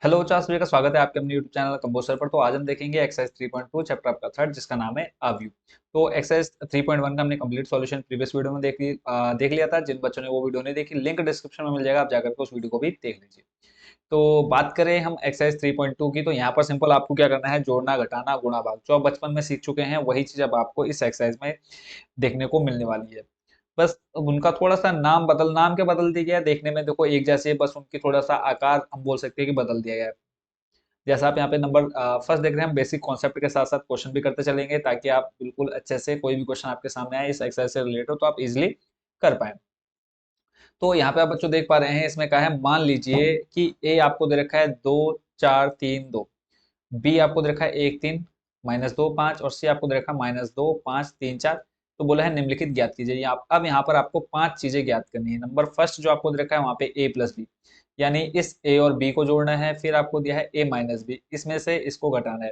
Hello Charles भैया का स्वागत है आपके अपने यूट्यूब चैनल कंपोजर पर। तो आज हम देखेंगे एक्सरसाइज 3.2 चैप्टर आपका थर्ड जिसका नाम है अव्यू। तो एक्सरसाइज 3.1 का हमने कंप्लीट सॉल्यूशन प्रीवियस वीडियो में देख लिया था। जिन बच्चों ने वो वीडियो नहीं देखी, लिंक डिस्क्रिप्शन में मिल जाएगा, आप जाकर के उस वीडियो को भी देख लीजिए। तो बात करें हम एक्सरसाइज 3.2 की, तो यहाँ पर सिंपल आपको क्या करना है, जोड़ना, घटाना, गुणा, भाग। जो आप बचपन में सीख चुके हैं वही चीज अब आपको इस एक्सरसाइज में देखने को मिलने वाली है। बस उनका थोड़ा सा नाम के बदल दिया गया है। देखने में देखो एक जैसे, बस उनकी थोड़ा सा आकार हम बोल सकते हैं कि बदल दिया गया है। जैसा आप यहाँ पे नंबर फर्स्ट देख रहे हैं, हम बेसिक कॉन्सेप्ट के साथ साथ क्वेश्चन भी करते चलेंगे ताकि आप बिल्कुल अच्छे से कोई भी क्वेश्चन आपके सामने आए इस एक्सरसाइज से रिलेटेड हो तो आप इजिली कर पाए। तो यहाँ पे आप बच्चों देख पा रहे हैं, इसमें कहा है मान लीजिए कि ए आपको दे रखा है 2 4 3 2, बी आपको दे रखा है 1 3 -2 5, और सी आपको दे रखा है -2 5 3 4। तो बोला है निम्नलिखित ज्ञात कीजिए। आप अब यहाँ पर आपको पांच चीजें ज्ञात करनी है। नंबर फर्स्ट जो आपको दे रखा है वहां पे ए प्लस बी, यानी इस ए और बी को जोड़ना है। फिर आपको दिया है ए माइनस बी, इसमें से इसको घटाना है।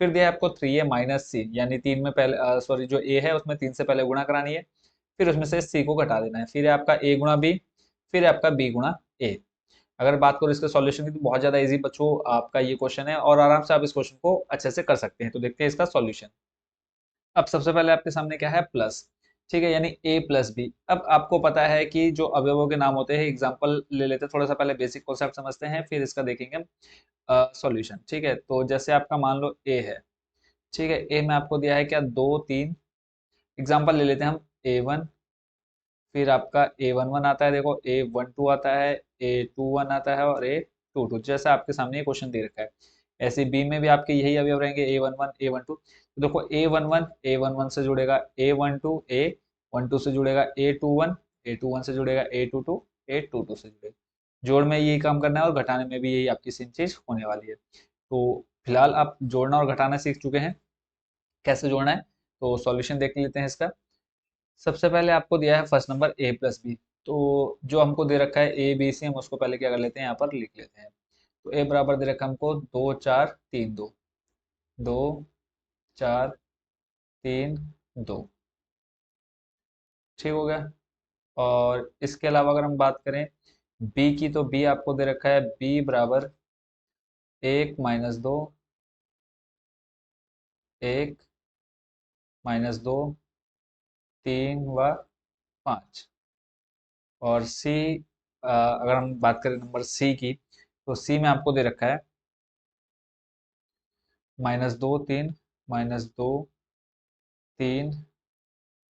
फिर दिया है आपको 3 ए माइनस सी, यानी तीन में पहले सॉरी जो ए है उसमें तीन से पहले गुणा करानी है। फिर उसमें से सी को घटा देना है। फिर है आपका ए गुणा बी, फिर है आपका बी गुणा ए। अगर बात करो इसके सॉल्यूशन की तो बहुत ज्यादा इजी बच्चों आपका ये क्वेश्चन है, और आराम से आप इस क्वेश्चन को अच्छे से कर सकते हैं। तो देखते हैं इसका सॉल्यूशन। अब सबसे पहले आपके सामने क्या है, प्लस। ठीक है, यानी ए प्लस बी। अब आपको पता है कि जो अवयवों के नाम होते हैं, एग्जांपल ले लेते हैं, थोड़ा सा पहले बेसिक कॉन्सेप्ट समझते हैं फिर इसका देखेंगे हम सॉल्यूशन। ठीक है, तो जैसे आपका मान लो ए है। ठीक है, ए में आपको दिया है क्या, 2 3। एग्जाम्पल ले लेते हैं हम A1, फिर आपका A11 आता है, देखो A12 आता है, A21 आता है और A22, जैसा आपके सामने ये क्वेश्चन दे रखा है। ऐसे बी में भी आपके यही अवयव रहेंगे, A11 A12। तो देखो A11 A11 से जुड़ेगा, A12 A12 से जुड़ेगा, A21 A21 से जुड़ेगा, A22 A22 से जुड़ेगा। जोड़ में यही काम करना है और घटाने में भी यही आपकी सेम चीज होने वाली है। तो फिलहाल आप जोड़ना और घटाना सीख चुके हैं, कैसे जोड़ना है। तो सॉल्यूशन देख लेते हैं इसका। सबसे पहले आपको दिया है first number a plus b. तो जो हमको दे रखा है ए बी सी, हम उसको पहले क्या कर लेते हैं, यहाँ पर लिख लेते हैं। तो ए बराबर दे रखा है हमको 2 4 3 2, 2 4 3 2। ठीक हो गया। और इसके अलावा अगर हम बात करें बी की, तो बी आपको दे रखा है बी बराबर 1 - 2, 1 - 2, 3 व 5। और सी, अगर हम बात करें नंबर सी की, तो सी में आपको दे रखा है -2 3, -2 3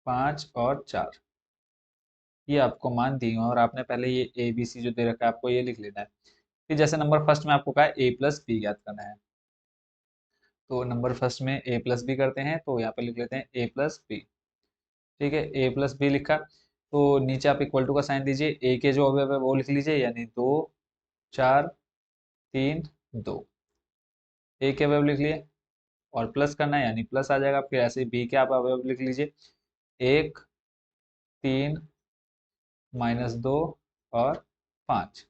5 और 4। ये आपको मान दिए हैं और आपने पहले ये ए बी सी जो दे रखा है आपको ये लिख लेना है। फिर जैसे नंबर फर्स्ट में आपको कहा है ए प्लस बी ज्ञात करना है, तो नंबर फर्स्ट में ए प्लस बी करते हैं, तो यहाँ पे लिख लेते हैं ए प्लस बी। ठीक है, ए प्लस बी लिखा। तो नीचे आप इक्वल टू का साइन दीजिए, ए के जो अवयव है वो लिख लीजिए, यानी 2 4 3 2। ए के अवयव लिख लिए और प्लस करना है, यानी प्लस आ जाएगा। फिर ऐसे बी के आप अवयव लिख लीजिए, 1 3 -2 और 5।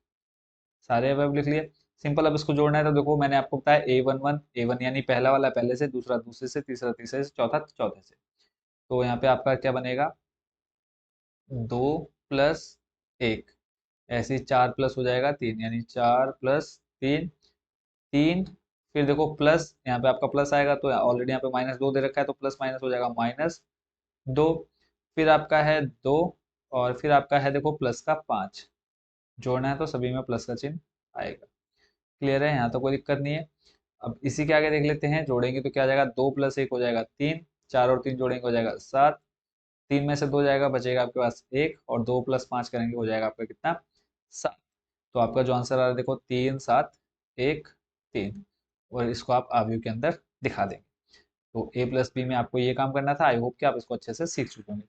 सारे अवयव लिख लिए। सिंपल, अब इसको जोड़ना है। तो देखो मैंने आपको बताया A11 A1 यानी पहला वाला पहले से, दूसरा दूसरे से, तीसरा तीसरे से, चौथा चौथे से। तो यहाँ पे आपका क्या बनेगा, 2 + 1, ऐसे ही 4 प्लस हो जाएगा 3, यानी 4 + 3 3। फिर देखो प्लस, यहाँ पे आपका प्लस आएगा, तो ऑलरेडी यहाँ पे -2 दे रखा है, तो प्लस माइनस हो जाएगा -2। फिर आपका है 2, और फिर आपका है देखो प्लस का 5। जोड़ना है तो सभी में प्लस का चिन्ह आएगा। क्लियर है, यहाँ तो कोई दिक्कत नहीं है। अब इसी के आगे देख लेते हैं, जोड़ेंगे तो क्या आ जाएगा, 2 + 1 हो जाएगा 3, 4 और 3 जोड़ेंगे हो जाएगा 7। 3 में से 2 जाएगा, बचेगा आपके पास 1, और 2 + 5 करेंगे हो जाएगा आपका कितना, 7। तो आपका जो आंसर आ रहा है देखो 3 7 1 3। और इसको आप आव्यूह के अंदर दिखा देंगे। तो ए प्लस बी में आपको ये काम करना था। आई होप कि आप इसको अच्छे से सीख चुके होंगे।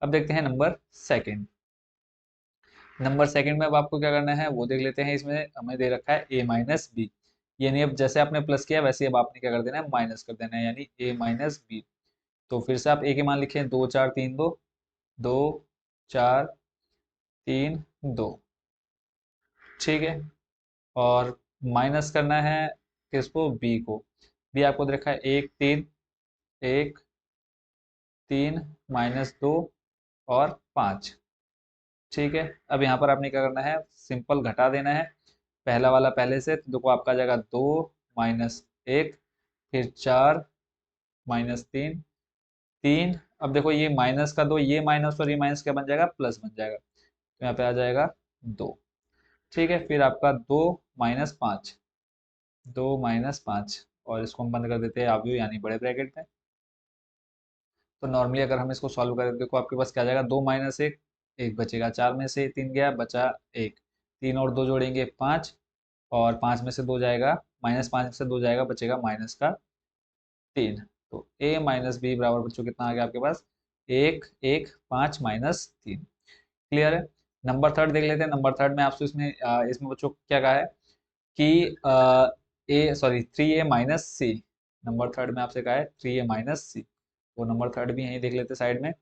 अब देखते हैं नंबर सेकंड। नंबर सेकंड में अब आपको क्या करना है वो देख लेते हैं। इसमें हमें दे रखा है ए माइनस बी, यानी अब जैसे आपने प्लस किया वैसे ही अब आपने क्या कर देना है, माइनस कर देना है, यानी ए माइनस बी। तो फिर से आप ए के मान लिखें, 2 4 3 2, 2 4 3 2। ठीक है, और माइनस करना है किसको, बी को। बी आपको दे रखा है 1 3 -2 और 5। ठीक है, अब यहाँ पर आपने क्या करना है, सिंपल घटा देना है। पहला वाला पहले से, तो देखो आपका आ जाएगा 2 - 1, फिर 4 - 3 3। अब देखो ये -2, ये माइनस और ये माइनस क्या बन जाएगा, प्लस बन जाएगा, तो यहाँ पे आ जाएगा 2। ठीक है, फिर आपका 2 - 5, 2 - 5, और इसको हम बंद कर देते हैं आव्यूह यानी बड़े ब्रैकेट में। तो नॉर्मली अगर हम इसको सॉल्व करें तो देखो आपके पास क्या आ जाएगा, 2 - 1, 1 बचेगा, 4 में से 3 गया, बचा 1, 3 और 2 जोड़ेंगे 5, और 5 में से 2 जाएगा, -5 में से 2 जाएगा, बचेगा -3। तो A - B बराबर बच्चों कितना आ गया आपके पास, 1 1 5 -3। क्लियर है। नंबर थर्ड देख लेते हैं। नंबर थर्ड में आपसे इसमें इसमें बच्चों क्या कहा है कि A 3A - C। Number third में आपसे कहा है 3A - C। वो नंबर थर्ड भी यहीं देख लेते हैं साइड में,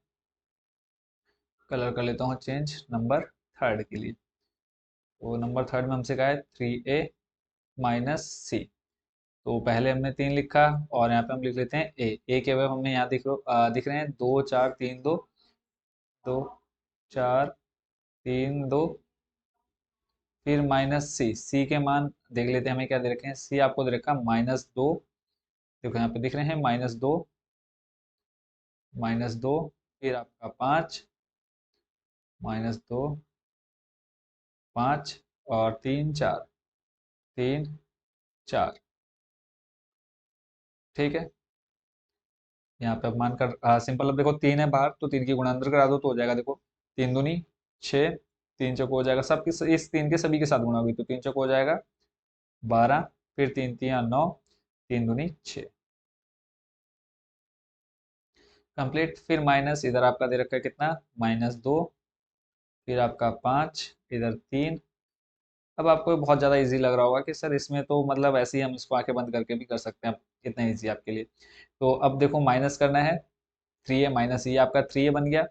कलर कर लेता हूँ चेंज नंबर थर्ड के लिए। तो नंबर थर्ड में हमसे कहा है 3A - C। तो पहले हमने 3 लिखा, और यहाँ पे हम लिख लेते हैं ए के वह हमें यहाँ दिख रहे हैं 2 4 3 2, 2 4 3 2, फिर -C के मान देख लेते हैं हमें क्या दे रखे हैं। सी आपको दे रखा -2, देखो यहाँ पे दिख रहे हैं -2, फिर आपका 5 - 2 5, और 3 4 ठीक है। यहाँ पे अब मानकर सिंपल, अब देखो 3 है बाहर, तो 3 की गुणांतर करा दो तो हो जाएगा, देखो 3 दूनी 6, 3 चौको हो जाएगा, सब इस 3 के सभी के साथ गुणा होगी, तो 3 चौको हो जाएगा 12, फिर 3 3 9, 3 दूनी 6 कंप्लीट। फिर माइनस इधर आपका दे रखा है कितना, -2, फिर आपका 5, इधर 3। अब आपको बहुत ज़्यादा इजी लग रहा होगा कि सर इसमें तो मतलब ऐसे ही हम इसको आंखें बंद करके भी कर सकते हैं, कितना इजी आपके लिए। तो अब देखो माइनस करना है, 3A - ये आपका 3A बन गया,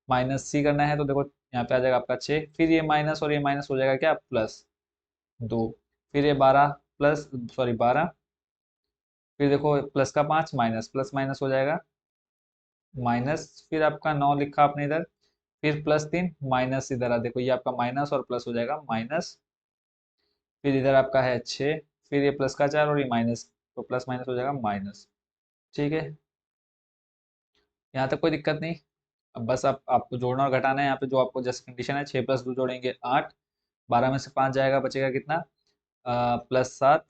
-C करना है तो देखो यहाँ पे आ जाएगा आपका 6, फिर ये माइनस और ये माइनस हो जाएगा क्या, +2, फिर ये 12 प्लस, सॉरी 12, फिर देखो प्लस का 5 माइनस, प्लस माइनस हो जाएगा माइनस, फिर आपका 9 लिखा आपने इधर, फिर +3 माइनस, इधर आ देखो ये आपका माइनस और प्लस हो जाएगा माइनस, फिर इधर आपका है 6, फिर ये प्लस का 4 और ये माइनस, तो प्लस माइनस हो जाएगा माइनस। ठीक है, यहाँ तक कोई दिक्कत नहीं। अब बस आप आपको जोड़ना और घटाना है, यहाँ पे जो आपको जस्ट कंडीशन है, 6 + 2 जोड़ेंगे 8, 12 में से 5 जाएगा, बचेगा कितना, +7,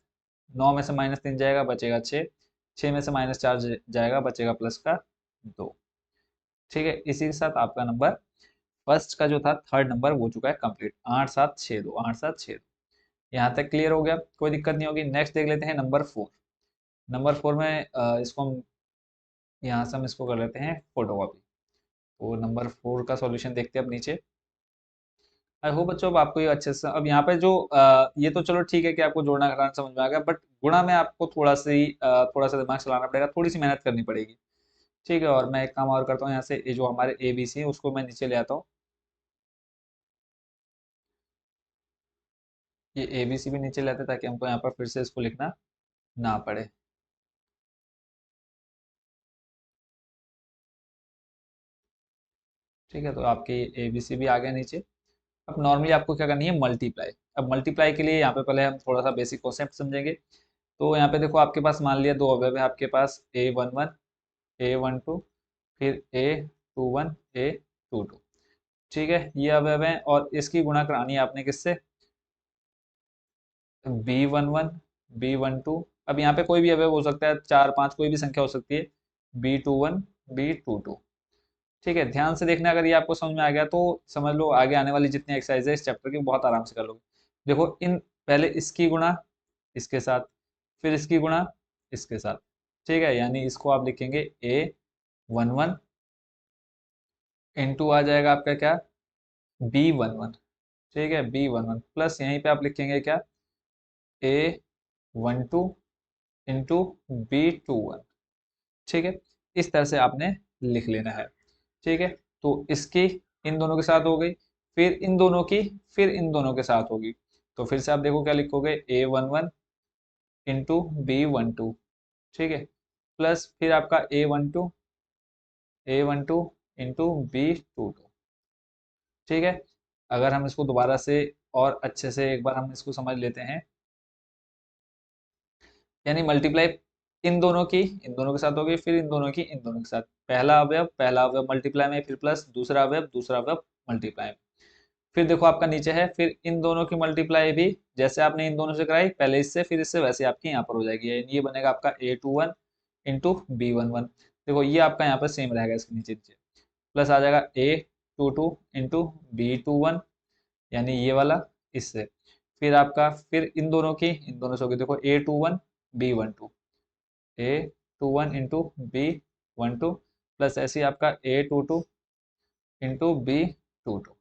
9 में से -3 जाएगा, बचेगा 6, 6 में से -4 जाएगा, बचेगा प्लस का 2। ठीक है, इसी के साथ आपका नंबर फर्स्ट का जो था थर्ड नंबर वो चुका है कंप्लीट, 8762, 8762। यहाँ तक क्लियर हो गया, कोई दिक्कत नहीं होगी। नेक्स्ट देख लेते हैं नंबर 4। नंबर 4 में इसको हम यहाँ से हम इसको कर लेते हैं फोटोकॉपी। तो नंबर 4 का सॉल्यूशन देखते हैं अब नीचे। आई होप बच्चों अब आपको ये अच्छे से, अब यहाँ पे जो ये तो चलो ठीक है कि आपको जोड़ना घटाना समझ में आ गया, बट गुणा में आपको थोड़ा सा दिमाग चलाना पड़ेगा, थोड़ी सी मेहनत करनी पड़ेगी। ठीक है, और मैं एक काम और करता हूँ, यहाँ से ये जो हमारे ABC है उसको मैं नीचे ले आता हूँ, ये ABC भी नीचे ले आते हैं ताकि हमको यहाँ पर फिर से इसको लिखना ना पड़े। ठीक है, तो आपके ABC भी आ गया नीचे। अब नॉर्मली आपको क्या करनी है, मल्टीप्लाई। अब मल्टीप्लाई के लिए यहाँ पे पहले हम थोड़ा सा बेसिक कॉन्सेप्ट समझेंगे। तो यहाँ पे देखो आपके पास मान लिया दो अवयव है आपके पास, A11 A12, फिर A21 A22। ठीक है, ये अवयव है और इसकी गुणा करानी है आपने किससे, B11 B12। अब यहाँ पे कोई भी अवयव हो सकता है, 4 5 कोई भी संख्या हो सकती है, B21 B22। ठीक है, ध्यान से देखना, अगर ये आपको समझ में आ गया तो समझ लो आगे आने वाली जितनी एक्सरसाइज है इस चैप्टर की बहुत आराम से कर लोगे। देखो इन पहले इसकी गुणा इसके साथ, फिर इसकी गुणा इसके साथ। ठीक है, यानी इसको आप लिखेंगे A11, इंटू आ जाएगा आपका क्या, B11। ठीक है, B11 प्लस यहीं पे आप लिखेंगे क्या, A12 इंटू B21। ठीक है, इस तरह से आपने लिख लेना है। ठीक है, तो इसकी इन दोनों के साथ हो गई, फिर इन दोनों की, फिर इन दोनों के साथ होगी। तो फिर से आप देखो क्या लिखोगे, A11 इंटू B12। ठीक है, प्लस फिर आपका A12 इंटू B22। ठीक है, अगर हम इसको दोबारा से और अच्छे से एक बार हम इसको समझ लेते हैं। यानी मल्टीप्लाई इन दोनों के साथ होगी, फिर इन दोनों की इन दोनों के साथ। पहला अवयव मल्टीप्लाई में, फिर प्लस दूसरा अवयव मल्टीप्लाई में। फिर देखो आपका नीचे है, फिर इन दोनों की मल्टीप्लाई भी जैसे आपने इन दोनों से कराई पहले इससे फिर इससे, वैसे आपकी यहाँ पर हो जाएगी। ये बनेगा आपका A21 इंटू B11। देखो ये आपका यहाँ पर सेम रहेगा इसके नीचे नीचे। प्लस आ जाएगा A22 इंटू B21, यानी ये वाला इससे। फिर आपका फिर इन दोनों से होगी, देखो A21 B12, A21 into B12 plus ऐसे ही आपका A22 इंटू B22।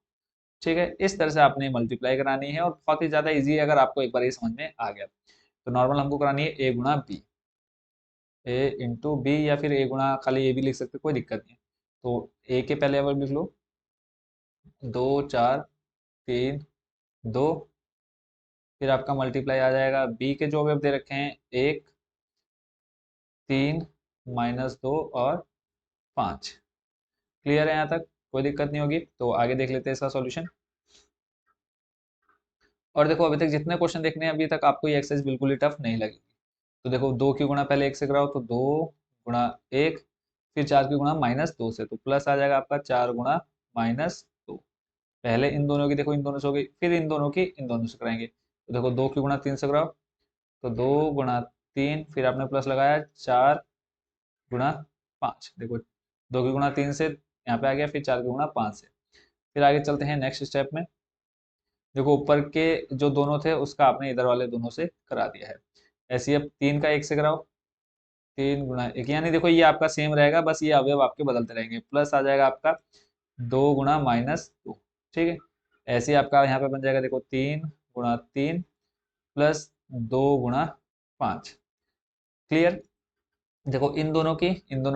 ठीक है, इस तरह से आपने मल्टीप्लाई करानी है और बहुत ही ज्यादा इजी है अगर आपको एक बार ये समझ में आ गया। तो नॉर्मल हमको करानी है A गुणा बी, ए इंटू बी, या फिर ए गुणा खाली ए भी लिख सकते, कोई दिक्कत नहीं है। तो ए के पहले अवर लिख लो, 2 4 3 2। फिर आपका मल्टीप्लाई आ जाएगा बी के जो अवयव दे रखे हैं, 1 3 -2 और 5। क्लियर है यहाँ तक, कोई दिक्कत नहीं होगी। तो आगे देख लेते हैं इसका सॉल्यूशन। और देखो अभी तक जितने क्वेश्चन देखने हैं अभी तक आपको ये एक्सरसाइज बिल्कुल ही टफ नहीं लगेगी। तो देखो 2 की गुणा पहले 1 से कराओ, तो 2 गुणा 1, फिर 4 की गुणा -2 से, तो प्लस आ जाएगा आपका 4 गुणा -2। पहले इन दोनों की देखो इन दोनों से हो गई, फिर इन दोनों की इन दोनों से कराएंगे। तो देखो 2 की गुणा 3 से कराओ, तो 2 गुणा 3, फिर आपने प्लस लगाया 4 गुणा 5। देखो 2 की गुणा 3 से यहाँ पे आ गया, फिर 4 की गुणा 5 से। फिर आगे चलते हैं नेक्स्ट स्टेप में। देखो ऊपर के जो दोनों थे उसका आपने इधर वाले दोनों से करा दिया है। ऐसे ही अब 3 का 1 से कराओ, 3 गुणा 1, यानी देखो ये आपका सेम रहेगा, बस ये अवयव आपके बदलते रहेंगे। प्लस आ जाएगा आपका 2 गुणा -2। ठीक है, ऐसे ही आपका यहाँ पे बन जाएगा, देखो 3 गुणा 3 प्लस 2 गुणा 5। क्लियर। देखो इन दोनों के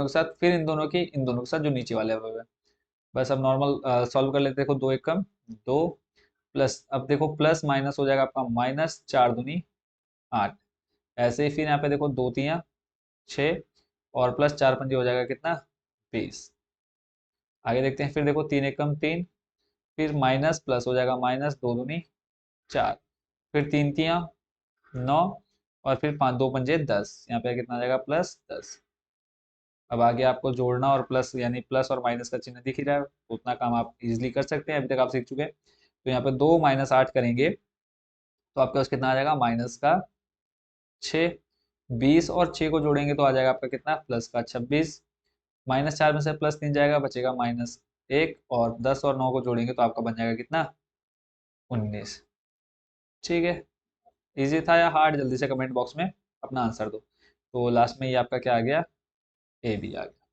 साथ, फिर इन दोनों के साथ जो नीचे वाले अवयव है। बस अब नॉर्मल सॉल्व कर लेते हैं। देखो 2 1 कम 2, प्लस अब देखो प्लस माइनस हो जाएगा आपका -4 दूनी 8। ऐसे ही फिर यहाँ पे देखो 2 3 6 और प्लस 4 5 हो जाएगा कितना, 20। आगे देखते हैं, फिर देखो 3 1 कम 3, फिर माइनस प्लस हो जाएगा -2 दूनी 4, फिर 3 3 9, और फिर 5 2 पंजे 10, यहाँ पे कितना आ जाएगा +10। अब आगे आपको जोड़ना और प्लस, यानी प्लस और माइनस का चिन्ह दिख ही रहा है, तो उतना काम आप इजीली कर सकते हैं, अभी तक आप सीख चुके हैं। तो यहाँ पे 2 - 8 करेंगे तो आपके पास कितना आ जाएगा, -6। 20 और 6 को जोड़ेंगे तो आ जाएगा आपका कितना, +26। -4 में से +3 जाएगा, बचेगा -1, और 10 और 9 को जोड़ेंगे तो आपका बन जाएगा कितना, 19। ठीक है, इजी था या हार्ड, जल्दी से कमेंट बॉक्स में अपना आंसर दो। तो लास्ट में ये आपका क्या आ गया, ए बी आ गया।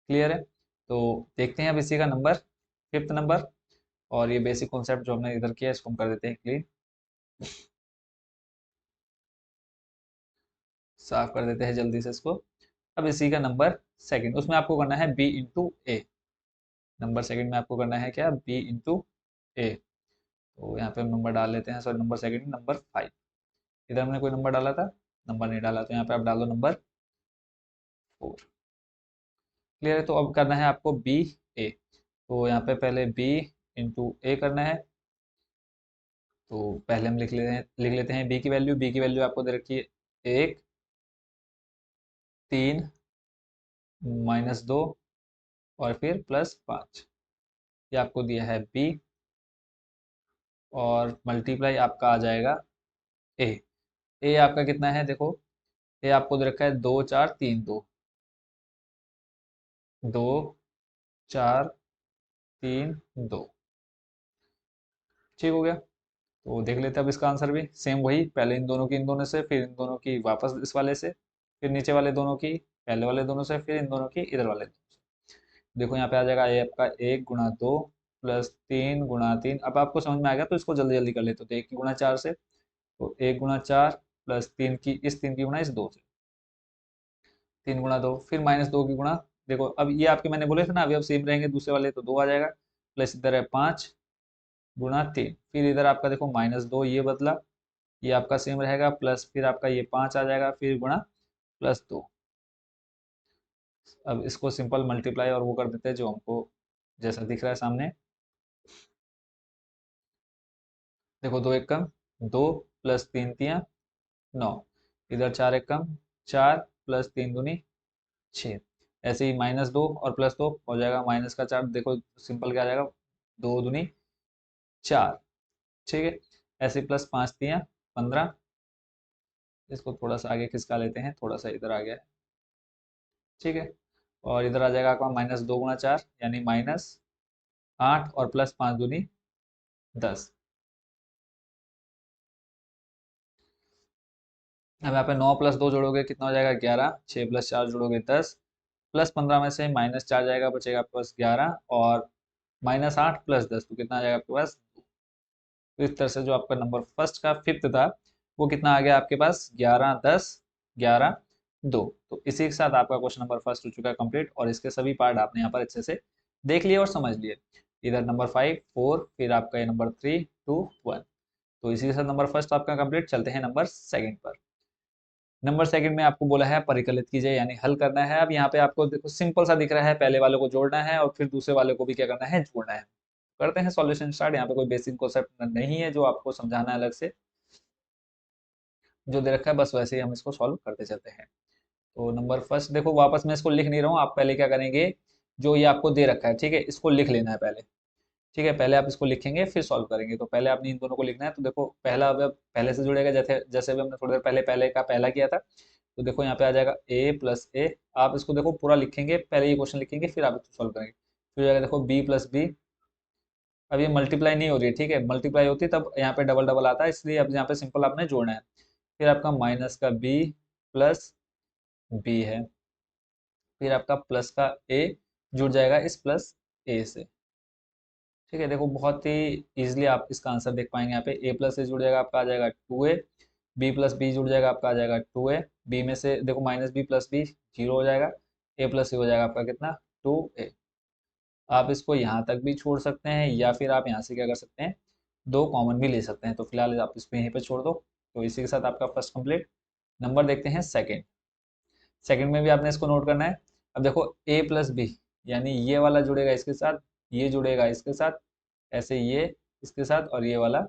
क्लियर है। तो देखते हैं अब इसी का नंबर, फिफ्थ नंबर। और ये बेसिक कॉन्सेप्ट जो हमने इधर किया इसको हम कर देते हैं क्लीन, साफ कर देते हैं जल्दी से इसको। अब इसी का नंबर सेकंड, उसमें आपको करना है बी इंटू ए। नंबर सेकंड में आपको करना है क्या, बी इंटू ए। तो यहाँ पे हम नंबर डाल लेते हैं, सॉरी नंबर सेकंड में नंबर 5। इधर हमने कोई नंबर डाला था, नंबर नहीं डाला, तो यहाँ पे आप डालो नंबर 4। क्लियर है। तो अब करना है आपको बी ए। तो यहाँ पे पहले बी इंटू ए करना है। तो पहले हम लिख लेते हैं बी की वैल्यू आपको दे रखी है 1 3 -2 और फिर +5। ये आपको दिया है बी, और मल्टीप्लाई आपका आ जाएगा ए। ए आपका कितना है, देखो ए आपको दे रखा है 2 4 3 2 2 4 3 2। ठीक हो गया। तो देख लेते हैं अब इसका आंसर भी सेम वही, पहले इन दोनों की इन दोनों से, फिर इन दोनों की वापस इस वाले से, फिर नीचे वाले दोनों की पहले वाले दोनों से, फिर इन दोनों की इधर वाले दोनों से। देखो यहाँ पे आ जाएगा ये आपका 1 गुणा 2 प्लस 3 गुणा 3। अब आपको समझ में आ गया तो इसको जल्दी जल्दी कर लेते, तो 1 की गुणा 4 से, तो 1 गुणा 4 प्लस 3 की गुणा इस 2 से, 3 गुणा 2, फिर -2 की गुणा। देखो अब ये आपके मैंने बोले थे ना, अभी अब सेम रहेंगे दूसरे वाले, तो 2 आ जाएगा, प्लस इधर है 5 गुणा 3, फिर इधर आपका देखो -2 ये बदला, ये आपका सेम रहेगा, प्लस फिर आपका ये 5 आ जाएगा, फिर गुणा +2। अब इसको सिंपल मल्टीप्लाई और वो कर देते हैं जो हमको जैसा दिख रहा है सामने। देखो दो एक कम, दो प्लस तीन तियां नौ, इधर चार एक कम, चार प्लस तीन दूनी छः। ऐसे ही माइनस दो और प्लस दो हो जाएगा माइनस का चार, देखो सिंपल क्या आ जाएगा, दो दूनी चार। ठीक है, ऐसे प्लस पाँच तियां 15, इसको थोड़ा सा आगे खिसका लेते हैं, थोड़ा सा इधर आ गया है। ठीक है, और इधर आ जाएगा आपका माइनस दो गुणा चार यानी माइनस आठ, और प्लस पाँच दूनी 10। अब यहाँ पे नौ प्लस दो जोड़ोगे कितना हो जाएगा 11, छः प्लस चार जोड़ोगे 10, प्लस 15 में से माइनस चार जाएगा, बचेगा आपके पास 11, और माइनस आठ प्लस 10 तो कितना आ जाएगा आपके पास। तो इस तरह से जो आपका नंबर फर्स्ट का फिफ्थ था वो कितना आ गया आपके पास 11 10 11 2। तो इसी के साथ आपका क्वेश्चन नंबर फर्स्ट हो चुका है कंप्लीट, और इसके सभी पार्ट आपने यहाँ पर अच्छे से देख लिए और समझ लिए। इधर नंबर फाइव फोर, फिर आपका ये नंबर थ्री टू वन। तो इसी के साथ नंबर फर्स्ट आपका कंप्लीट। चलते हैं नंबर सेकंड पर। नंबर सेकंड में आपको बोला है परिकलित कीजिए यानी हल करना है। अब यहाँ पे आपको देखो सिंपल सा दिख रहा है, पहले वाले को जोड़ना है और फिर दूसरे वाले को भी क्या करना है, जोड़ना है। करते हैं सॉल्यूशन स्टार्ट। यहाँ पे कोई बेसिक कॉन्सेप्ट नहीं है जो आपको समझाना है अलग से, जो दे रखा है बस वैसे ही हम इसको सॉल्व करते चलते हैं। तो नंबर फर्स्ट देखो, वापस मैं इसको लिख नहीं रहा हूँ, आप पहले क्या करेंगे, जो ये आपको दे रखा है ठीक है इसको लिख लेना है पहले। ठीक है, पहले आप इसको लिखेंगे फिर सॉल्व करेंगे। तो पहले आपने इन दोनों को लिखना है। तो देखो पहला अब पहले से जुड़ेगा, जैसे जैसे भी हमने थोड़ी देर पहले पहले का पहला किया था। तो देखो यहाँ पे आ जाएगा a प्लस ए, आप इसको देखो पूरा लिखेंगे, पहले ये क्वेश्चन लिखेंगे फिर आप इसको सॉल्व करेंगे। फिर हो जाएगा देखो b प्लस बी। अब ये मल्टीप्लाई नहीं हो रही है ठीक है, मल्टीप्लाई होती तब यहाँ पे डबल डबल आता है, इसलिए अब यहाँ पे सिंपल आपने जोड़ना है। फिर आपका माइनस का b प्लस बी है, फिर आपका प्लस का a जुड़ जाएगा इस प्लस a से। ठीक है, देखो बहुत ही इजीली आप इसका आंसर देख पाएंगे। यहाँ पे a प्लस ए जुड़ जाएगा आपका आ जाएगा टू ए, बी प्लस बी जुड़ जाएगा आपका आ जाएगा टू ए, बी में से देखो minus B plus B zero हो जाएगा, ए प्लस सी हो जाएगा आपका कितना टू ए। आप इसको यहाँ तक भी छोड़ सकते हैं या फिर आप यहाँ से क्या कर सकते हैं, दो कॉमन भी ले सकते हैं। तो फिलहाल आप इसको यहीं पे छोड़ दो। तो इसी के साथ आपका फर्स्ट कंप्लीट। नंबर देखते हैं सेकेंड। सेकंड में भी आपने इसको नोट करना है। अब देखो a प्लस बी यानी ये वाला जुड़ेगा इसके साथ, ये जुड़ेगा इसके साथ, ऐसे ये इसके साथ और ये वाला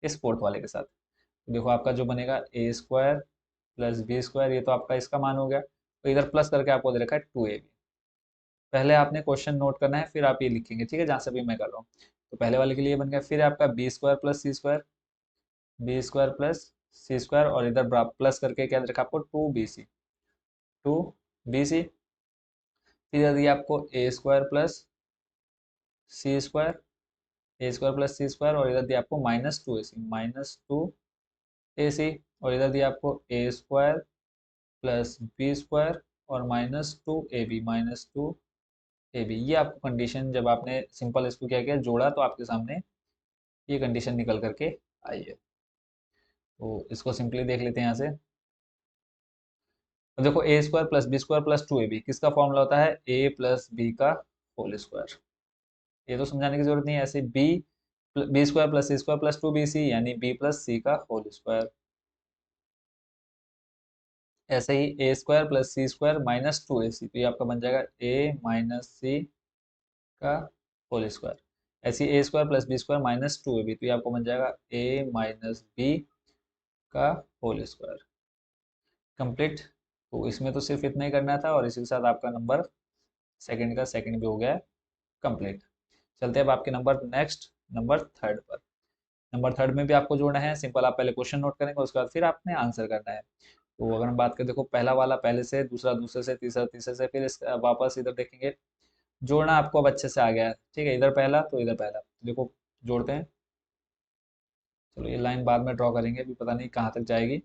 इस फोर्थ वाले के साथ। तो देखो आपका जो बनेगा ए स्क्वायर प्लस बी स्क्वायर, ये तो आपका इसका मान हो गया। तो इधर प्लस करके आपको दे रखा है टू ए बी। पहले आपने क्वेश्चन नोट करना है फिर आप ये लिखेंगे ठीक है, जहाँ से भी मैं कर रहा हूँ। तो पहले वाले के लिए बन गया, फिर आपका बी स्क्वायर प्लस सी स्क्वायर, बी स्क्वायर प्लस सी स्क्वायर, और इधर प्लस करके क्या दे रखा है आपको two B C, two B C. फिर यदि आपको A square plus C square, A square plus C square, और इधर दिया आपको माइनस टू ए सी, माइनस टू ए सी, और इधर दिया आपको A square plus B square और माइनस टू ए बी, माइनस टू ए बी। ये आपको कंडीशन जब आपने सिंपल इसको क्या किया जोड़ा तो आपके सामने ये कंडीशन निकल करके आई है। तो इसको सिंपली देख लेते हैं यहाँ से। तो देखो a square plus B square plus two A b किसका फॉर्मूला होता है, ए प्लस बी का होल स्क्वायर। ये तो समझाने की जरूरत नहीं है, ऐसे बी स्क्वायर प्लस सी square plus two B c यानी बी प्लस सी का होल स्क्वायर। ऐसे ही a square plus C square minus two A c, तो ये आपका बन जाएगा ए माइनस सी का होल स्क्वायर। ऐसे ही a square plus B square minus two A b, तो ये आपको बन जाएगा ए माइनस बी का होल स्क्वायर। कंप्लीट। तो इसमें तो सिर्फ इतना ही करना था, और इसी के साथ आपका नंबर सेकंड का सेकंड भी हो गया है कंप्लीट। चलते हैं अब आपके नंबर नेक्स्ट नंबर थर्ड पर। नंबर थर्ड में भी आपको जोड़ना है। सिंपल आप पहले क्वेश्चन नोट करेंगे, उसके बाद फिर आपने आंसर करना है। तो अगर हम बात करें, देखो पहला वाला पहले से, दूसरा दूसरे से, तीसरा तीसरे से, फिर इस वापस इधर देखेंगे। जोड़ना आपको अब अच्छे से आ गया है ठीक है, इधर पहला तो इधर पहला, देखो जोड़ते हैं। चलो ये लाइन बाद में ड्रॉ करेंगे, अभी पता नहीं कहाँ तक जाएगी।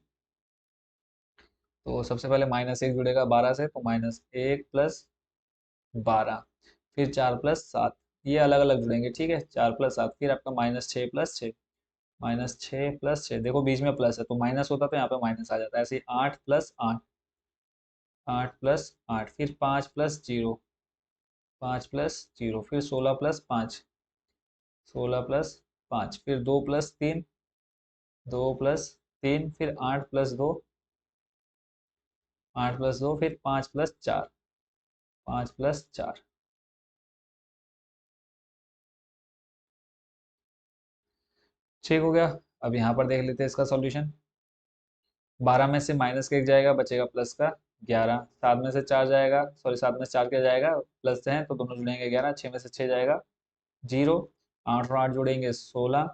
तो सबसे पहले माइनस एक जुड़ेगा 12 से, तो माइनस एक प्लस 12, फिर चार प्लस सात, ये अलग अलग जुड़ेंगे ठीक है, चार प्लस सात, फिर आपका माइनस छः प्लस छः, माइनस छः प्लस छः, देखो बीच में प्लस है तो माइनस होता तो यहाँ पे माइनस आ जाता है। ऐसे ही आठ प्लस आठ, आठ प्लस आठ, फिर पाँच प्लस जीरो, पाँच प्लस जीरो, फिर सोलह प्लस पाँच, सोलह प्लस पाँच, फिर दो प्लस तीन, दो प्लस तीन, फिर आठ प्लस दो, आठ प्लस दो, फिर पाँच प्लस चार, पाँच प्लस चार। ठीक हो गया। अब यहाँ पर देख लेते हैं इसका सॉल्यूशन। 12 में से माइनस का 1 जाएगा, बचेगा प्लस का 11। 7 में से 4 जाएगा, सॉरी 7 में से 4 क्या जाएगा, प्लस है तो दोनों जुड़ेंगे 11। 6 में से 6 जाएगा 0। 8 और 8 जोड़ेंगे 16।